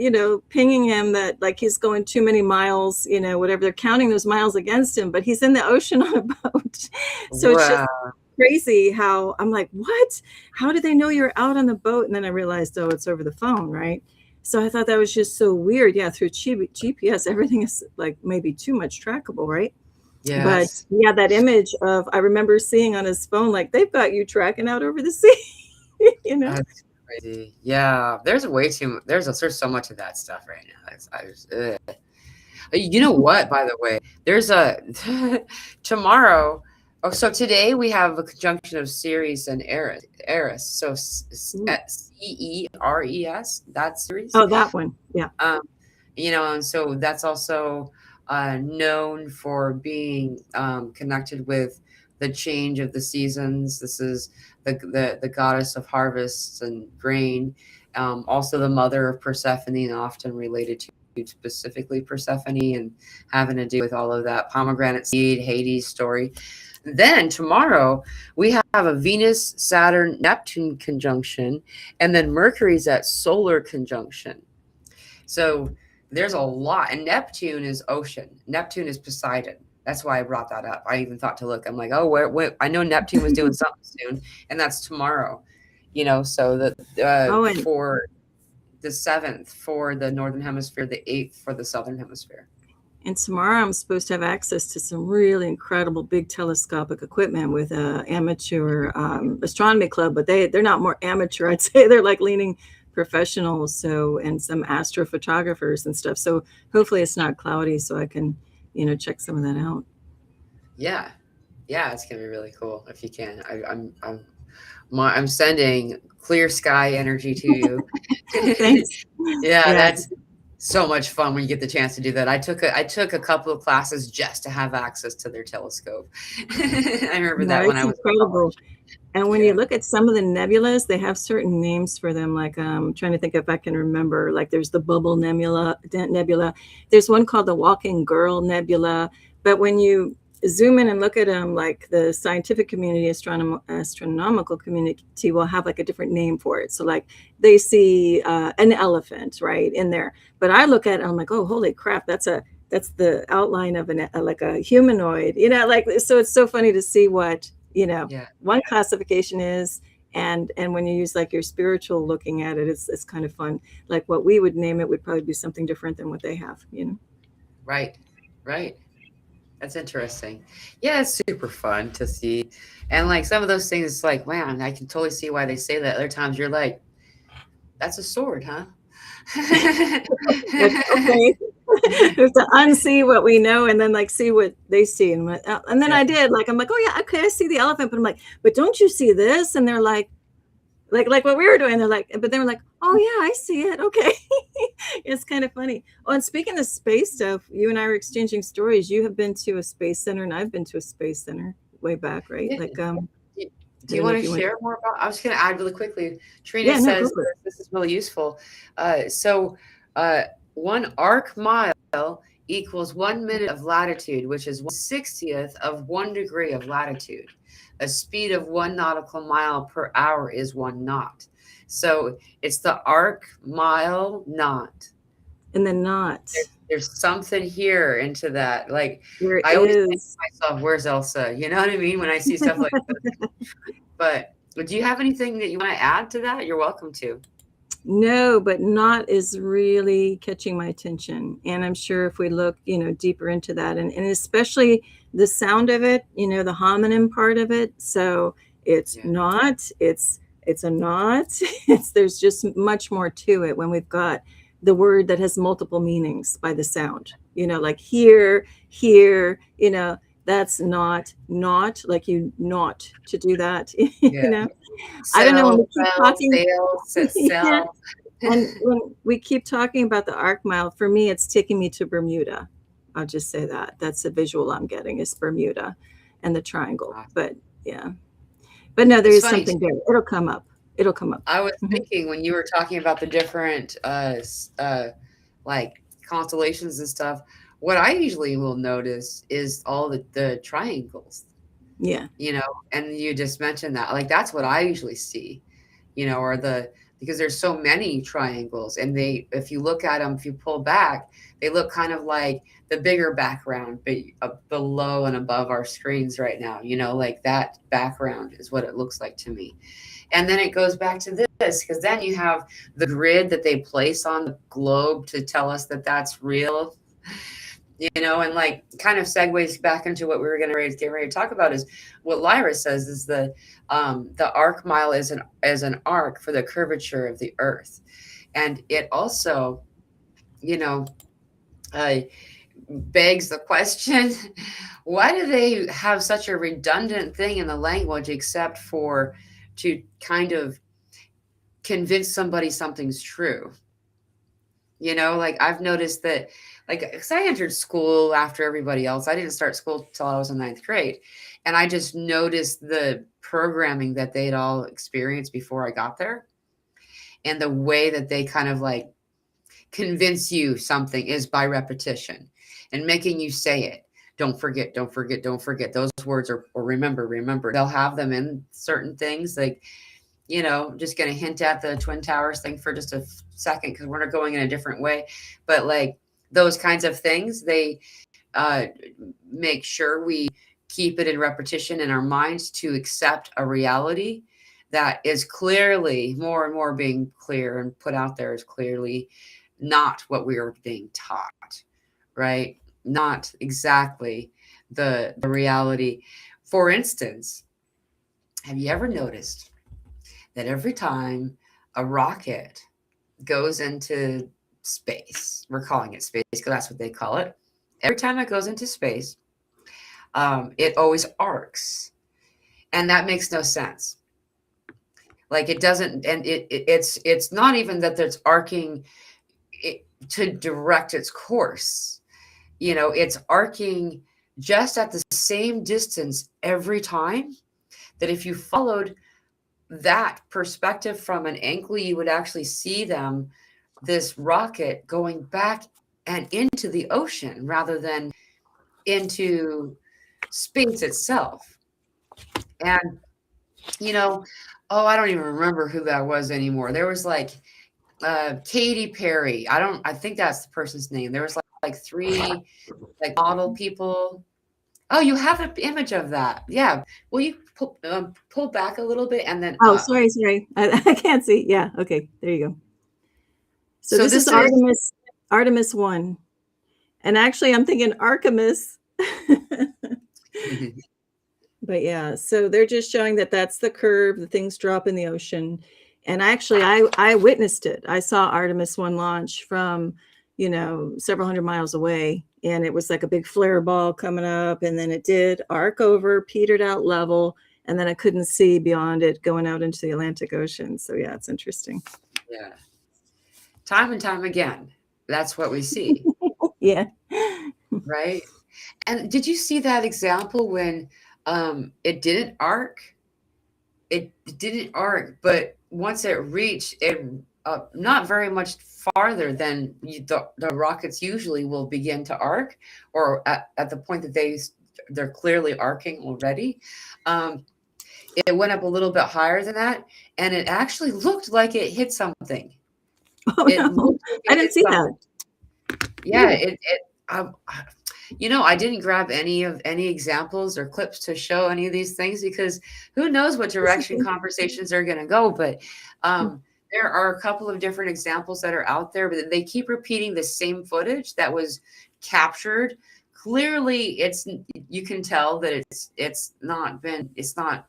pinging him that like he's going too many miles, whatever. They're counting those miles against him, but he's in the ocean on a boat. So it's just Wow. crazy how I'm like, what? How do they know you're out on the boat? And then I realized, oh, it's over the phone, right? So I thought that was just so weird. Yeah, through GPS, everything is like maybe too much trackable, right? But Yes. yeah, that image of, I remember seeing on his phone, like they've got you tracking out over the sea, That's crazy. Yeah. There's so much of that stuff right now. You know what, by the way, there's a tomorrow. Oh, so today we have a conjunction of Ceres and Eris. So Ooh. Ceres, that series. Oh, that one. Yeah. Um, and so that's also known for being connected with the change of the seasons. This is the goddess of harvests and grain, also the mother of Persephone, and often related to specifically Persephone and having to do with all of that pomegranate seed, Hades story. Then tomorrow we have a Venus, Saturn, Neptune conjunction, and then Mercury's at solar conjunction. So there's a lot, and Neptune is ocean. Neptune is Poseidon. That's why I brought that up. I even thought to look. I'm like, oh, where I know Neptune was doing something soon, and that's tomorrow. So the Oh, and for the 7th for the northern hemisphere, the 8th for the southern hemisphere. tomorrow I'm supposed to have access to some really incredible big telescopic equipment with a amateur astronomy club, but they're not more amateur. I'd say they're like leaning professional. So, and some astrophotographers and stuff. So hopefully it's not cloudy, so I can, check some of that out. Yeah, yeah, it's gonna be really cool if you can. I'm sending clear sky energy to you. Thanks. Yeah, Yeah. that's so much fun when you get the chance to do that. I took a couple of classes just to have access to their telescope. I remember No, that when it's I was in incredible. college. And when you Yeah. look at some of the nebulas, they have certain names for them. Like trying to think if I can remember. Like there's the Bubble Nebula. There's one called the Walking Girl Nebula. But when you zoom in and look at them, like the scientific community, astronomical community will have like a different name for it. So like they see an elephant right in there. But I look at it, I'm like, oh, holy crap, that's the outline of like a humanoid. Like, so it's so funny to see what Yeah. one classification is, and when you use like your spiritual looking at it, it's kind of fun. Like what we would name it would probably be something different than what they have. Right. Right. That's interesting. Yeah, it's super fun to see. And like some of those things, it's like, man, I can totally see why they say that. Other times you're like, that's a sword, huh? Like, okay. We have to unsee what we know and then like see what they see, and then Yeah. I did, like, I'm like, oh yeah, okay, I see the elephant, but I'm like, but don't you see this? And they're like what we were doing, they're like, but they were like, oh yeah, I see it, okay. It's kind of funny. Oh, and speaking of space stuff, you and I were exchanging stories. You have been to a space center and I've been to a space center way back, right? Yeah. Like I Do you don't know want if to you went. share more about? I was going to add really quickly. Trina Yeah, no, go says for it. this is really useful. So, uh, 1 arc mile equals 1 minute of latitude, which is 1/60th of 1 degree of latitude. A speed of 1 nautical mile per hour is 1 knot. So it's the arc mile knot. And then not. There's something here into that. Like There I always think is. to myself, "Where's Elsa?" You know what I mean? When I see stuff like this. But do you have anything that you want to add to that? You're welcome to. No, but not is really catching my attention. And I'm sure if we look, deeper into that, and especially the sound of it, the homonym part of it. So it's Yeah. not, it's a not. There's just much more to it when we've got the word that has multiple meanings by the sound. Like here, that's not like you not to do that. Yeah. I don't know when Sell, we keep sell, talking. sale, Yeah. sell. And when we keep talking about the arc mile, for me, it's taking me to Bermuda. I'll just say that. That's the visual I'm getting is Bermuda and the triangle. But yeah. But no, there It's is funny something too. there. It'll come up. It'll come up. I was Mhm. thinking when you were talking about the different like constellations and stuff, what I usually will notice is all the triangles, Yeah. and you just mentioned that. Like that's what I usually see, or because there's so many triangles, and if you look at them, if you pull back, they look kind of like the bigger background below and above our screens right now, like that background is what it looks like to me. And then it goes back to this, because then you have the grid that they place on the globe to tell us that that's real, and like kind of segues back into what we were get ready to talk about is what Lyra says is the arc mile is an arc for the curvature of the earth. And it also, you know, uh, begs the question, why do they have such a redundant thing in the language except for to kind of convince somebody something's true? You know, like I've noticed that, like, because I entered school after everybody else. I didn't start school till I was in ninth grade. And I just noticed the programming that they'd all experienced before I got there. And the way that they kind of like convince you something is by repetition and making you say it. Don't forget, don't forget, don't forget. Those words are, or remember, remember. They'll have them in certain things. Like, you know, just going to hint at the Twin Towers thing for just a second because we're not going in a different way. But like those kinds of things, they uh, make sure we keep it in repetition in our minds to accept a reality that is clearly more and more being clear and put out there as clearly not what we are being taught, right? Not exactly the reality. For instance, have you ever noticed that every time a rocket goes into space, we're calling it space because that's what they call it. Every time it goes into space, it always arcs, and that makes no sense. Like it doesn't, and it's not even that it's arcing it, to direct its course. You know, it's arcing just at the same distance every time. That if you followed that perspective from an angle, you would actually see them, this rocket going back and into the ocean rather than into space itself. And, you know, oh, I don't even remember who that was anymore. There was like Katy Perry. I think that's the person's name. There was like three like model people. Oh, you have an image of that. Yeah. Will you pull back a little bit and then Oh, up? sorry. I can't see. Yeah. Okay. There you go. So So this is this is Artemis 1. And actually I'm thinking Artemis. But yeah, so they're just showing that that's the curve, the things drop in the ocean. And actually I witnessed it. I saw Artemis 1 launch from, several hundred miles away, and it was like a big flare ball coming up, and then it did arc over, petered out level, and then I couldn't see beyond it going out into the Atlantic Ocean. So yeah, it's interesting. yeah. Time and time again. That's what we see, Yeah. right? And did you see that example when it didn't arc? It didn't arc, but once it reached it, not very much farther than the rockets usually will begin to arc, or at the point that they're clearly arcing already. Um, it went up a little bit higher than that, and it actually looked like it hit something. Oh It no, looked like I it didn't hit see that. something. Yeah, um, I didn't grab any examples or clips to show any of these things because who knows what direction conversations are going to go. But there are a couple of different examples that are out there, but they keep repeating the same footage that was captured. Clearly, you can tell that it's not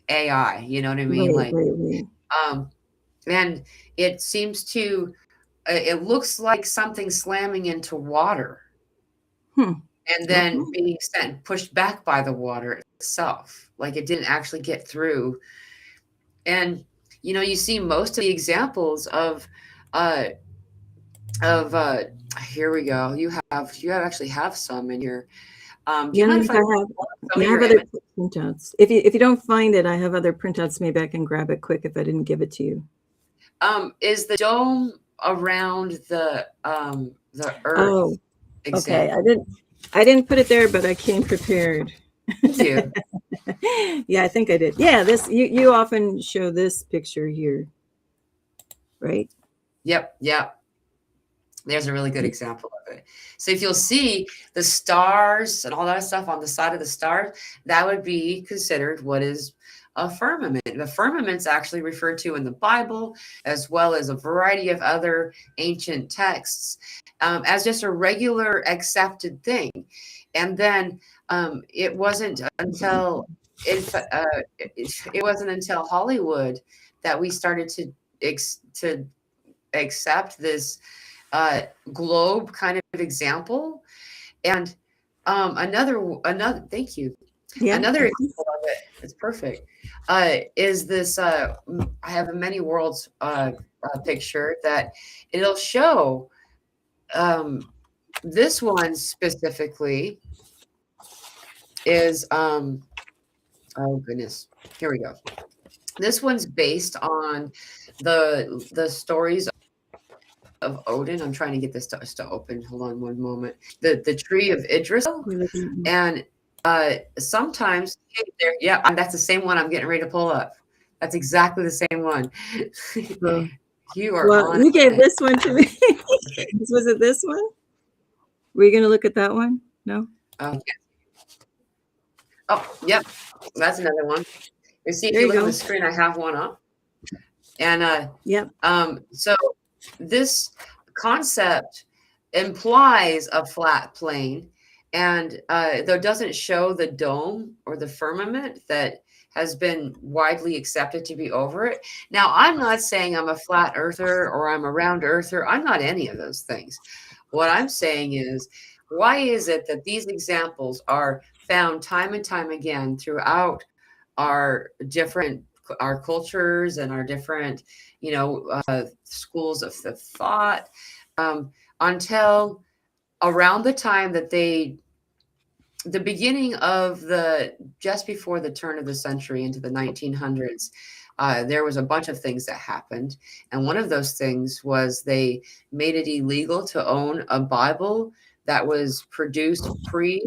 AI. You know what I mean? Right, Like, right, right. um, and it seems to. It looks like something slamming into water Hmm. and then Okay. being sent pushed back by the water itself, like it didn't actually get through. And you see most of the examples uh of here we go. You have actually have some in here. Do you Yeah, I mind if think I I pull have. up some of Yeah, I your have other images? printouts. If you don't find it, I have other printouts. Maybe I can grab it quick if I didn't give it to you. Is the dome around the earth Oh, okay. example? I didn't put it there, but I came prepared. Thank you. Yeah, I think I did. Yeah, this you often show this picture here, right? Yep. There's a really good example of it. So if you'll see the stars and all that stuff on the side of the stars, that would be considered what is a firmament. The firmament's actually referred to in the Bible, as well as a variety of other ancient texts, as just a regular accepted thing. And then it wasn't until it wasn't until Hollywood that we started to accept this globe kind of example. And thank you. Yeah. Another example of it, it's perfect, is this. I have a many worlds picture that it'll show. Um, this one specifically is, oh goodness, here we go. This one's based on the stories of Odin. I'm trying to get this to open. Hold on one moment. The tree of Idrisil, and sometimes there, yeah, that's the same one I'm getting ready to pull up. That's exactly the same one. Oh. You are Well, on you gave it. this one to me. Was it this one? Were you going to look at that one? No? Yeah. Oh, yep. That's another one. You see, if There you you look on go. the screen, I have one up. And Yep. so this concept implies a flat plane, and though it doesn't show the dome or the firmament that has been widely accepted to be over it. Now, I'm not saying I'm a flat earther or I'm a round earther. I'm not any of those things. What I'm saying is, why is it that these examples are found time and time again throughout our cultures and our different, schools of thought, until around the time that the beginning of just before the turn of the century into the 1900s, there was a bunch of things that happened. And one of those things was they made it illegal to own a Bible that was produced pre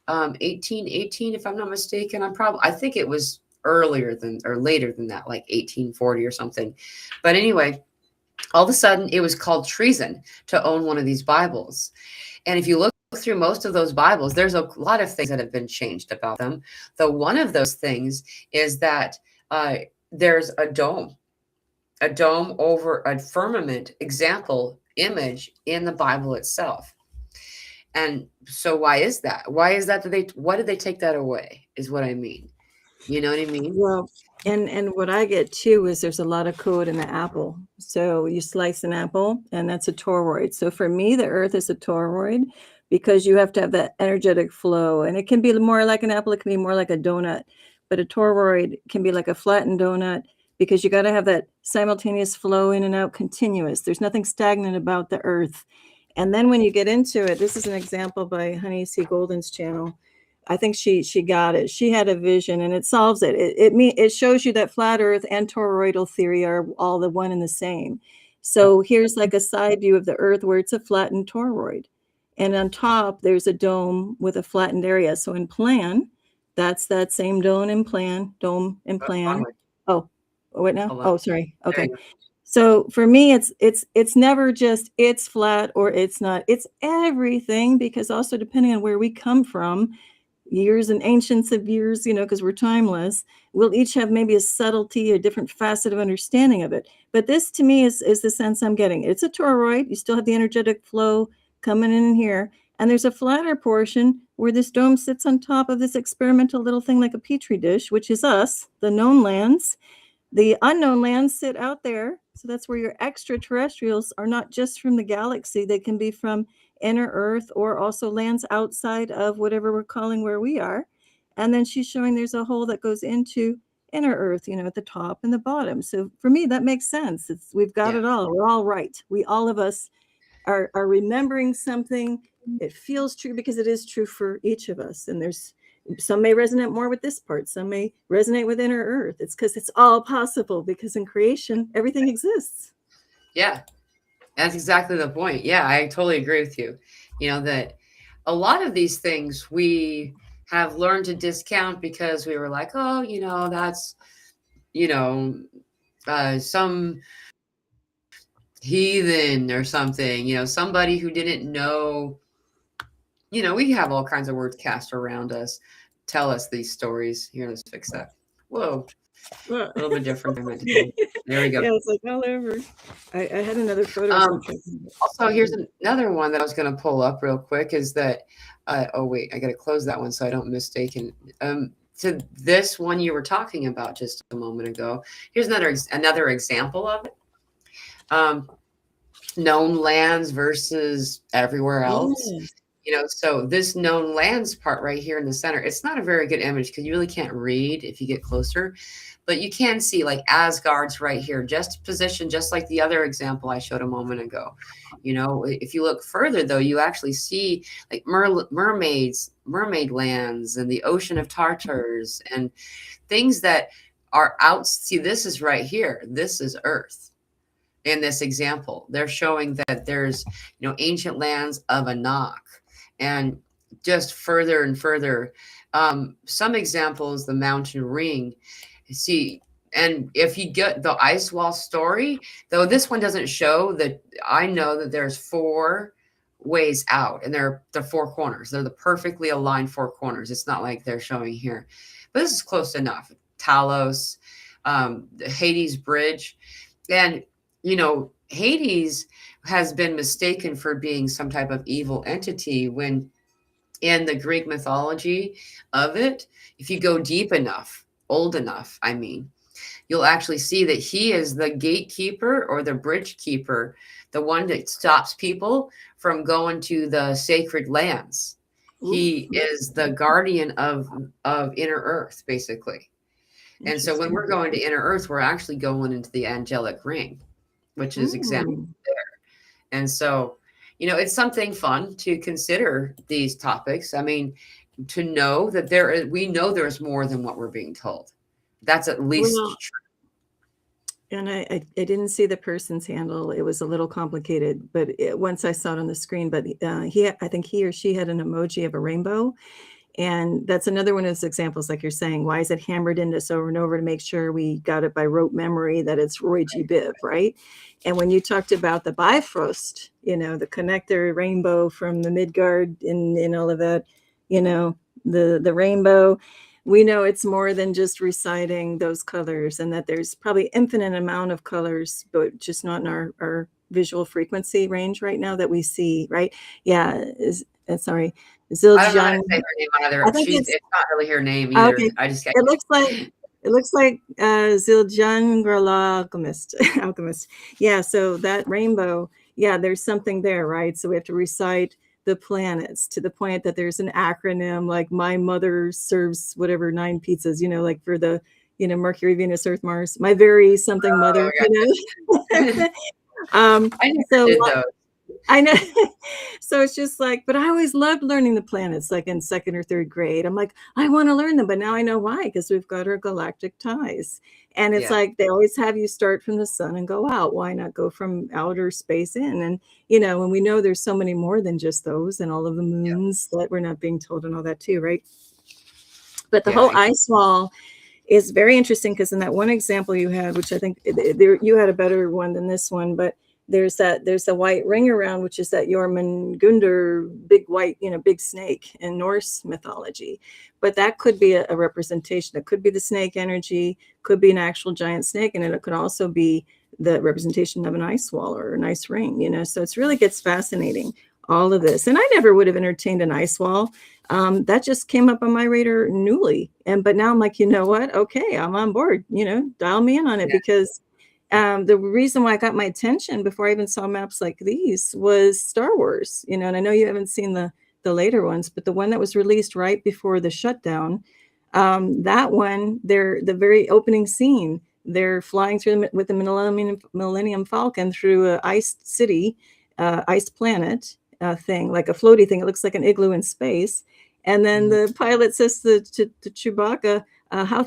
1818, if I'm not mistaken. I think it was earlier than or later than that, like 1840 or something. But anyway, all of a sudden it was called treason to own one of these Bibles. And if you look through most of those Bibles, there's a lot of things that have been changed about them. Though one of those things is that there's a dome over a firmament example image in the Bible itself. And so why is that? Why is that why did they take that away? Is what I mean. You know what I mean? Well, and what I get too is there's a lot of code in the apple. So you slice an apple, and that's a toroid. So for me, the earth is a toroid because you have to have that energetic flow. And it can be more like an apple, it can be more like a donut. But a toroid can be like a flattened donut because you got to have that simultaneous flow in and out continuous. There's nothing stagnant about the earth. And then when you get into it, this is an example by Honey C. Golden's channel. I think she got it. She had a vision, and it solves it. It shows you that flat Earth and toroidal theory are all the one and the same. So here's like a side view of the Earth where it's a flattened toroid, and on top there's a dome with a flattened area. So in plan, that's that same dome in plan. Oh, wait now. Oh, sorry. Okay. So for me, it's never just it's flat or it's not. It's everything, because also depending on where we come from, years and ancients of years, because we're timeless, we'll each have maybe a subtlety, a different facet of understanding of it. But this to me is the sense I'm getting. It's a toroid. You still have the energetic flow coming in here. And there's a flatter portion where this dome sits on top of this experimental little thing like a petri dish, which is us, the known lands. The unknown lands sit out there. So that's where your extraterrestrials are not just from the galaxy. They can be from inner Earth or also lands outside of whatever we're calling where we are. And then she's showing there's a hole that goes into inner Earth, at the top and the bottom. So for me, that makes sense. We've got it all. We're all right. All of us are remembering something. It feels true because it is true for each of us. And there's some may resonate more with this part. Some may resonate with inner Earth. It's because it's all possible, because in creation, everything exists. Yeah, that's exactly the point. Yeah, I totally agree with you. That a lot of these things we have learned to discount because we were like, oh, that's, some heathen or something, somebody who didn't know. We have all kinds of words cast around us, tell us these stories. Here, let's fix that. Whoa. A little bit different than I meant to do. There we go. Yeah, it's like all over. I had another photo. Also, here's another one that I was going to pull up real quick is that, oh, wait, I got to close that one so I don't mistake it. To this one you were talking about just a moment ago, here's another example of it. Known lands versus everywhere else. So this known lands part right here in the center, it's not a very good image because you really can't read if you get closer, but you can see like Asgard's right here, just positioned just like the other example I showed a moment ago. If you look further though, you actually see like mermaid lands and the ocean of Tartars and things that are out. See, this is right here. This is Earth. In this example, they're showing that there's, ancient lands of Anak and just further and further. Some examples, the mountain ring. See, and if you get the ice wall story, though this one doesn't show that, I know that there's 4 ways out and they're the 4 corners. They're the perfectly aligned 4 corners. It's not like they're showing here, but this is close enough. Talos, the Hades Bridge. And Hades has been mistaken for being some type of evil entity when in the Greek mythology of it, if you go deep enough, old enough, I mean, you'll actually see that he is the gatekeeper or the bridge keeper, the one that stops people from going to the sacred lands. He is the guardian of inner earth, basically. And so when we're going to inner earth, we're actually going into the angelic ring, which is example there. And so, it's something fun to consider these topics. I mean, to know that we know there's more than what we're being told. That's at least true. And I didn't see the person's handle. It was a little complicated, but once I saw it on the screen, but I think he or she had an emoji of a rainbow. And that's another one of those examples, like you're saying, why is it hammered into us over and over to make sure we got it by rote memory that it's Roy G. Biv, right? And when you talked about the Bifrost, the connector rainbow from the Midgard and all of that, the rainbow, we know it's more than just reciting those colors and that there's probably infinite amount of colors, but just not in our visual frequency range right now that we see, right? Yeah, sorry. I don't know how to say her name either. It's not really her name either. Okay. I just It looks like Zildjian alchemist. Yeah, so that rainbow, yeah, there's something there, right? So we have to recite the planets to the point that there's an acronym like my mother serves whatever 9 pizzas, like for the, Mercury, Venus, Earth, Mars, my very something mother, I never did those. I know. So it's just like, but I always loved learning the planets, like in 2nd or 3rd grade. I'm like, I want to learn them, but now I know why, because we've got our galactic ties. And it's like, they always have you start from the sun and go out. Why not go from outer space in? And, and we know there's so many more than just those and all of the moons that we're not being told and all that too, right? But the whole ice wall is very interesting because in that one example you had, which I think you had a better one than this one, but there's the white ring around, which is that Jormungandr, big white, big snake in Norse mythology. But that could be a representation. It could be the snake energy, could be an actual giant snake, and it could also be the representation of an ice wall or an ice ring, So it really gets fascinating, all of this. And I never would have entertained an ice wall. That just came up on my radar newly. But now I'm like, you know what? Okay, I'm on board, dial me in on it because the reason why I got my attention before I even saw maps like these was Star Wars, and I know you haven't seen the later ones, but the one that was released right before the shutdown, that one, the very opening scene, they're flying through with the Millennium Falcon through a iced city, ice planet thing, like a floaty thing. It looks like an igloo in space. And then the pilot says to Chewbacca, how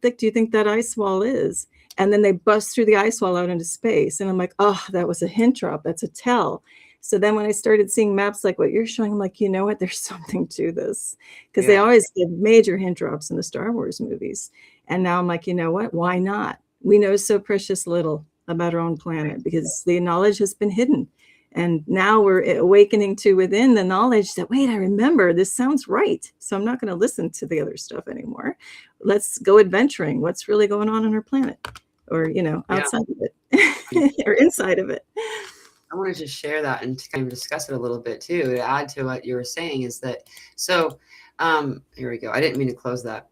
thick do you think that ice wall is? And then they bust through the ice wall out into space. And I'm like, oh, that was a hint drop. That's a tell. So then when I started seeing maps like what you're showing, I'm like, you know what? There's something to this. Because they always give major hint drops in the Star Wars movies. And now I'm like, you know what? Why not? We know so precious little about our own planet because the knowledge has been hidden. And now we're awakening to within the knowledge that, wait, I remember this sounds right. So I'm not going to listen to the other stuff anymore. Let's go adventuring. What's really going on our planet? Or, outside of it or inside of it. I wanted to share that and to kind of discuss it a little bit too, to add to what you were saying is that, so here we go. I didn't mean to close that.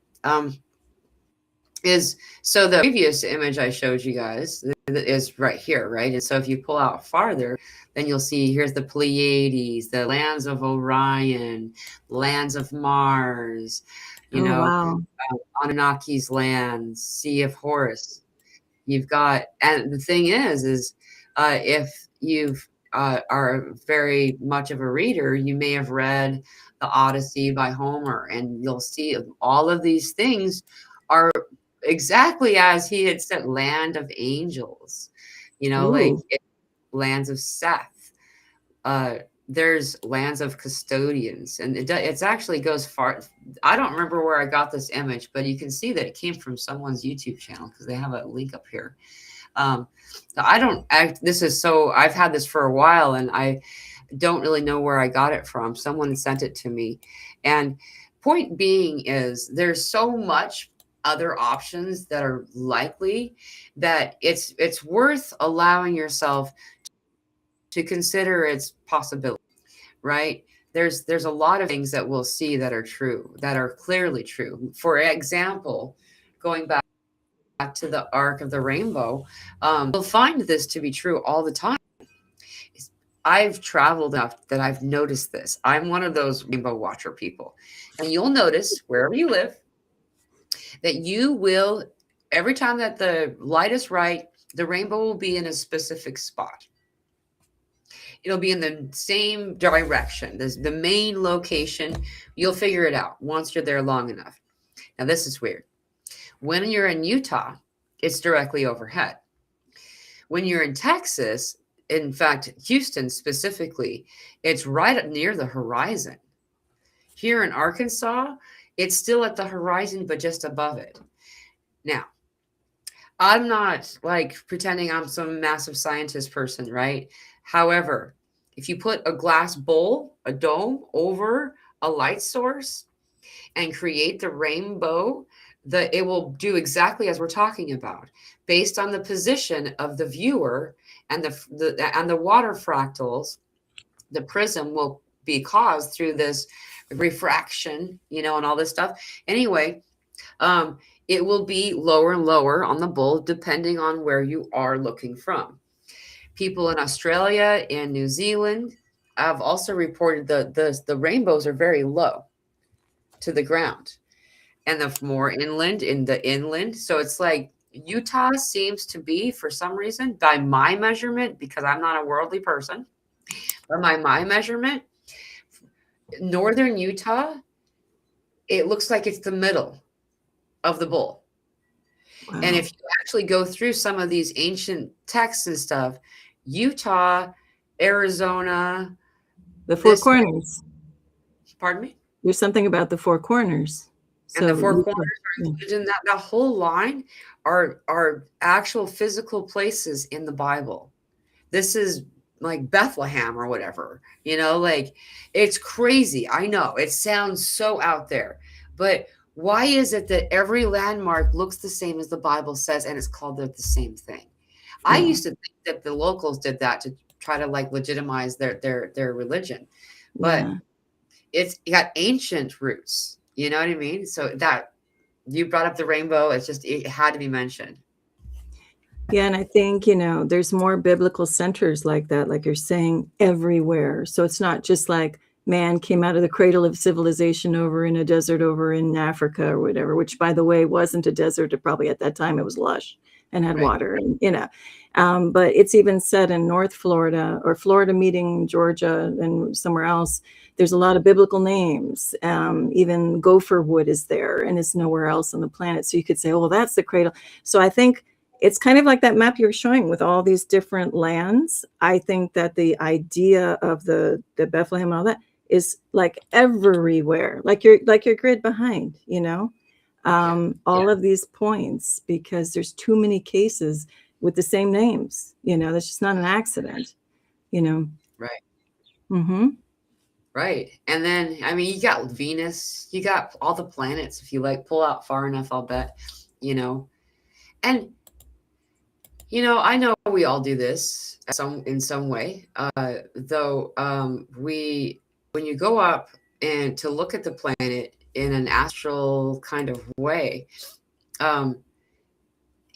is, so the previous image I showed you guys is right here, right? And so if you pull out farther, then you'll see here's the Pleiades, the lands of Orion, lands of Mars, you Oh, know, wow. Anunnaki's lands, Sea of Horus. You've got, and the thing is if you've are very much of a reader, you may have read the Odyssey by Homer, and you'll see all of these things are exactly as he had said, land of angels, like Ooh. lands of Seth. Uh, there's lands of custodians, and it's actually goes far. I don't remember where I got this image, but you can see that it came from someone's YouTube channel because they have a link up here. Um, I don't act, this is so, I've had this for a while and I don't really know where I got it from. Someone sent it to me. And point being is there's so much other options that are likely that it's worth allowing yourself to consider its possibility, right? There's a lot of things that we'll see that are true, that are clearly true. For example, going back to the arc of the rainbow, you'll find this to be true all the time. I've traveled enough that I've noticed this. I'm one of those rainbow watcher people. And you'll notice wherever you live that you will, every time that the light is right, the rainbow will be in a specific spot. It'll be in the same direction, the main location. You'll figure it out once you're there long enough. Now, this is weird. When you're in Utah, it's directly overhead. When you're in Texas, in fact, Houston specifically, it's right up near the horizon. Here in Arkansas, it's still at the horizon, but just above it. Now, I'm not like pretending I'm some massive scientist person, right? However, if you put a glass bowl, a dome over a light source and create the rainbow, it will do exactly as we're talking about, based on the position of the viewer and the water fractals. The prism will be caused through this refraction, and all this stuff. Anyway, it will be lower and lower on the bowl depending on where you are looking from. People in Australia and New Zealand have also reported the rainbows are very low to the ground, and the more inland in the inland. So it's like Utah seems to be, for some reason, by my measurement, because I'm not a worldly person, but by my measurement, northern Utah, it looks like it's the middle of the bowl. Wow. And if you actually go through some of these ancient texts and stuff, Utah, Arizona, The Four Corners. Pardon me? There's something about the Four Corners. And the So Four Corners are included in that whole line are actual physical places in the Bible. This is like Bethlehem or whatever, like it's crazy. I know it sounds so out there, but why is it that every landmark looks the same as the Bible says and it's called the same thing? I used to think that the locals did that to try to like legitimize their religion, but it's got ancient roots. You know what I mean? So that you brought up the rainbow, it had to be mentioned. Yeah, and I think, there's more biblical centers like that, like you're saying, everywhere. So it's not just like man came out of the cradle of civilization over in a desert over in Africa or whatever, which, by the way, wasn't a desert. Probably at that time it was lush and had water, and but it's even said in North Florida or Florida meeting Georgia and somewhere else, there's a lot of biblical names. Even gopher wood is there and it's nowhere else on the planet. So you could say, oh, well, that's the cradle. So I think it's kind of like that map you're showing with all these different lands. I think that the idea of the Bethlehem and all that is like everywhere, like your grid behind, all of these points, because there's too many cases with the same names, that's just not an accident, Right. Mm-hmm. Right. And then, I mean, you got Venus, you got all the planets. If you like pull out far enough, I'll bet, and I know we all do this in some way. Though when you go up and to look at the planet in an astral kind of way,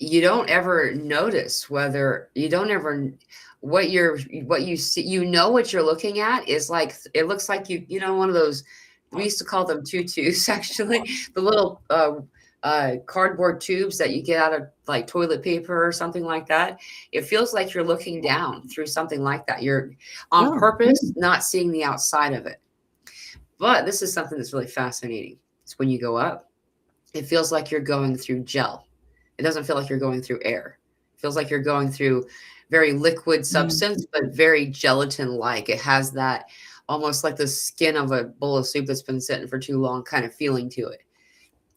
you don't ever notice whether you don't ever what you see, what you're looking at is like, it looks like one of those, we used to call them tutus actually, the little cardboard tubes that you get out of like toilet paper or something like that. It feels like you're looking down through something like that. You're on Oh, purpose not seeing the outside of it. But this is something that's really fascinating. It's when you go up, it feels like you're going through gel. It doesn't feel like you're going through air. It feels like you're going through very liquid mm. substance, but very gelatin like. It has that almost like the skin of a bowl of soup that's been sitting for too long kind of feeling to it.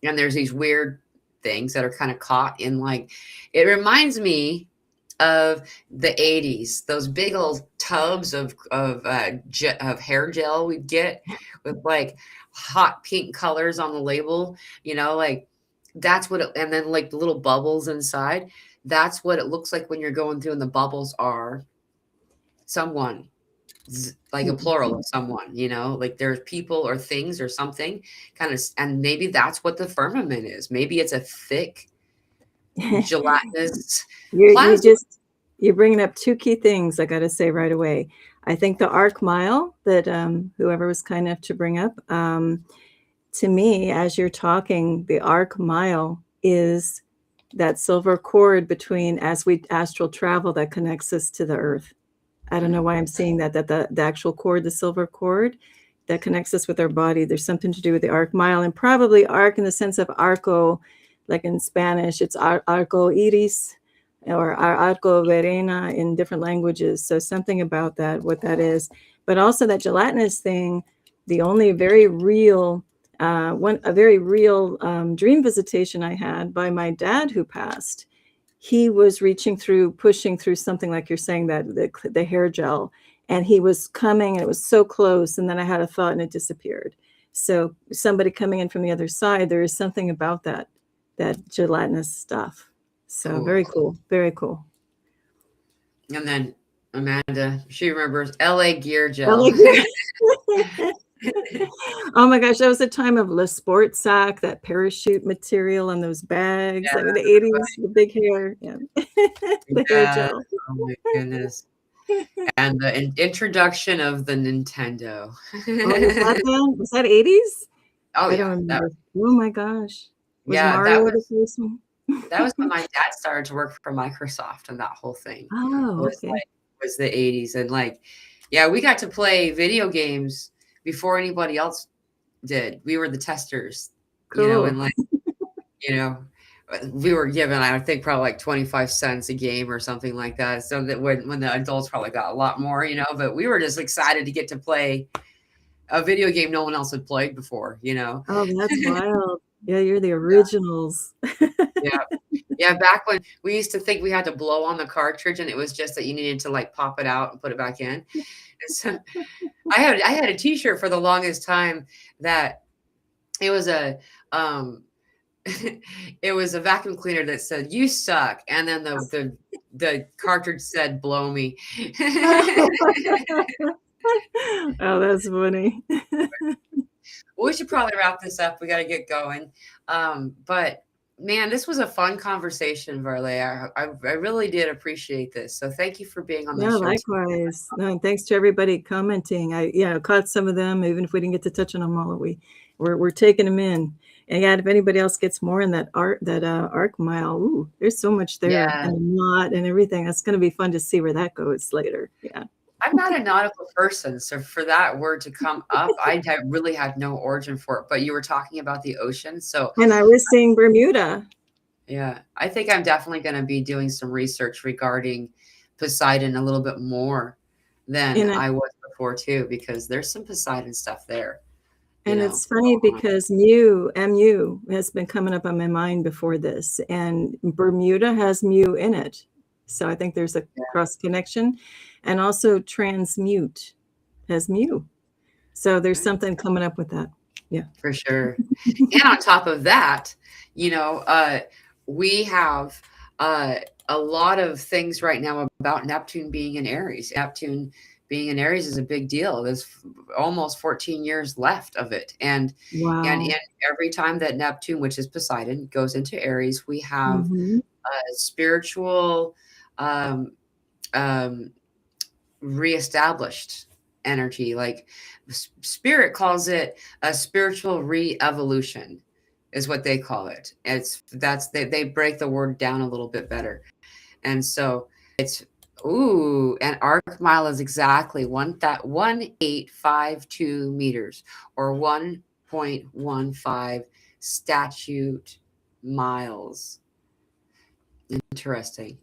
And there's these weird things that are kind of caught in, like, it reminds me of the 80s, those big old tubs of hair gel we'd get with like hot pink colors on the label, like that's what it, and then like the little bubbles inside. That's what it looks like when you're going through, and the bubbles are someone, like a plural of someone, like there's people or things or something kind of, and maybe that's what the firmament is. Maybe it's a thick gelatinous You plasma. just you're bringing up two key things I got to say right away. I think the arc mile that whoever was kind enough to bring up, to me, as you're talking, the arc mile is that silver cord between, as we astral travel, that connects us to the earth. I don't know why I'm seeing that the actual cord, the silver cord that connects us with our body, there's something to do with the arc mile, and probably arc in the sense of arco, like in Spanish, it's arco iris or arco verena in different languages. So something about that, what that is. But also that gelatinous thing, the only very real, a very real dream visitation I had by my dad who passed. He was reaching through, pushing through something like you're saying, that the hair gel, and he was coming and it was so close, and then I had a thought and it disappeared. So somebody coming in from the other side, there is something about that gelatinous stuff. So Cool. very cool, very cool. And then Amanda, she remembers LA gear gel. LA. Oh my gosh, that was a time of Le Sport Sac, that parachute material on those bags. Yeah, I mean, the 80s, the big hair, yeah. The hair yeah. gel. Oh my goodness. And the introduction of the Nintendo. Oh, was that then? Was that 80s? Oh I don't yeah, remember. Oh my gosh. Was that Mario the was first one? when my dad started to work for Microsoft, and that whole thing Oh, was okay. the 80s. And like, yeah, we got to play video games before anybody else did. We were the testers, Cool. and like, you know, we were given, I think, probably like 25 cents a game or something like that. So that when the adults probably got a lot more, but we were just excited to get to play a video game no one else had played before, Oh, that's wild. Yeah, you're the Yeah. originals. Yeah. Yeah. Back when we used to think we had to blow on the cartridge, and it was just that you needed to like pop it out and put it back in. And so I had a t-shirt for the longest time that it was a, it was a vacuum cleaner that said "You suck," and then the cartridge said "Blow me." Oh, that's funny. Well, we should probably wrap this up. We got to get going. But man, this was a fun conversation, Varleigh. I really did appreciate this. So thank you for being on the Yeah, show. likewise. No, and thanks to everybody commenting. I caught some of them, even if we didn't get to touch on them all. We're taking them in. And yeah, if anybody else gets more in that arc mile, ooh, there's so much there, Yeah. and a knot and everything. It's going to be fun to see where that goes later. Yeah. I'm not a nautical person, so for that word to come up, really had no origin for it. But you were talking about the ocean, so And I was seeing Bermuda. yeah, I think I'm definitely going to be doing some research regarding Poseidon a little bit more than And I was before too, because there's some Poseidon stuff there, it's funny going on. because MU has been coming up on my mind before this, and Bermuda has mu in it. So I think there's a cross connection, and also transmute has mu. So there's something coming up with that. Yeah. For sure. And on top of that, we have a lot of things right now about Neptune being in Aries. Neptune being in Aries is a big deal. There's almost 14 years left of it. And Wow. in every time that Neptune, which is Poseidon, goes into Aries, we have Mhm. spiritual, um, um, reestablished energy. Like spirit calls it a spiritual re-evolution, is what they call it. They break the word down a little bit better. And so it's, ooh, an arc mile is exactly 1852 meters, or 1.15 statute miles. Interesting.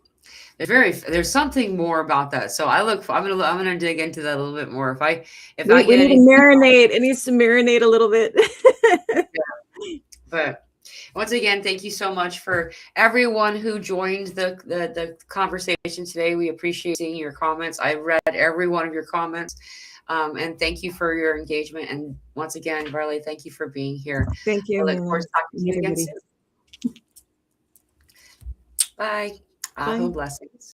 There's something more about that. So I'm gonna dig into that a little bit more. If I We get need to any, marinate. It needs to marinate a little bit. but once again, thank you so much for everyone who joined the conversation today. We appreciate seeing your comments. I read every one of your comments. And thank you for your engagement. And once again, Varleigh, thank you for being here. Thank you, I look forward Mila, to talking to and you again everybody. soon. Bye. Bye. Blessings.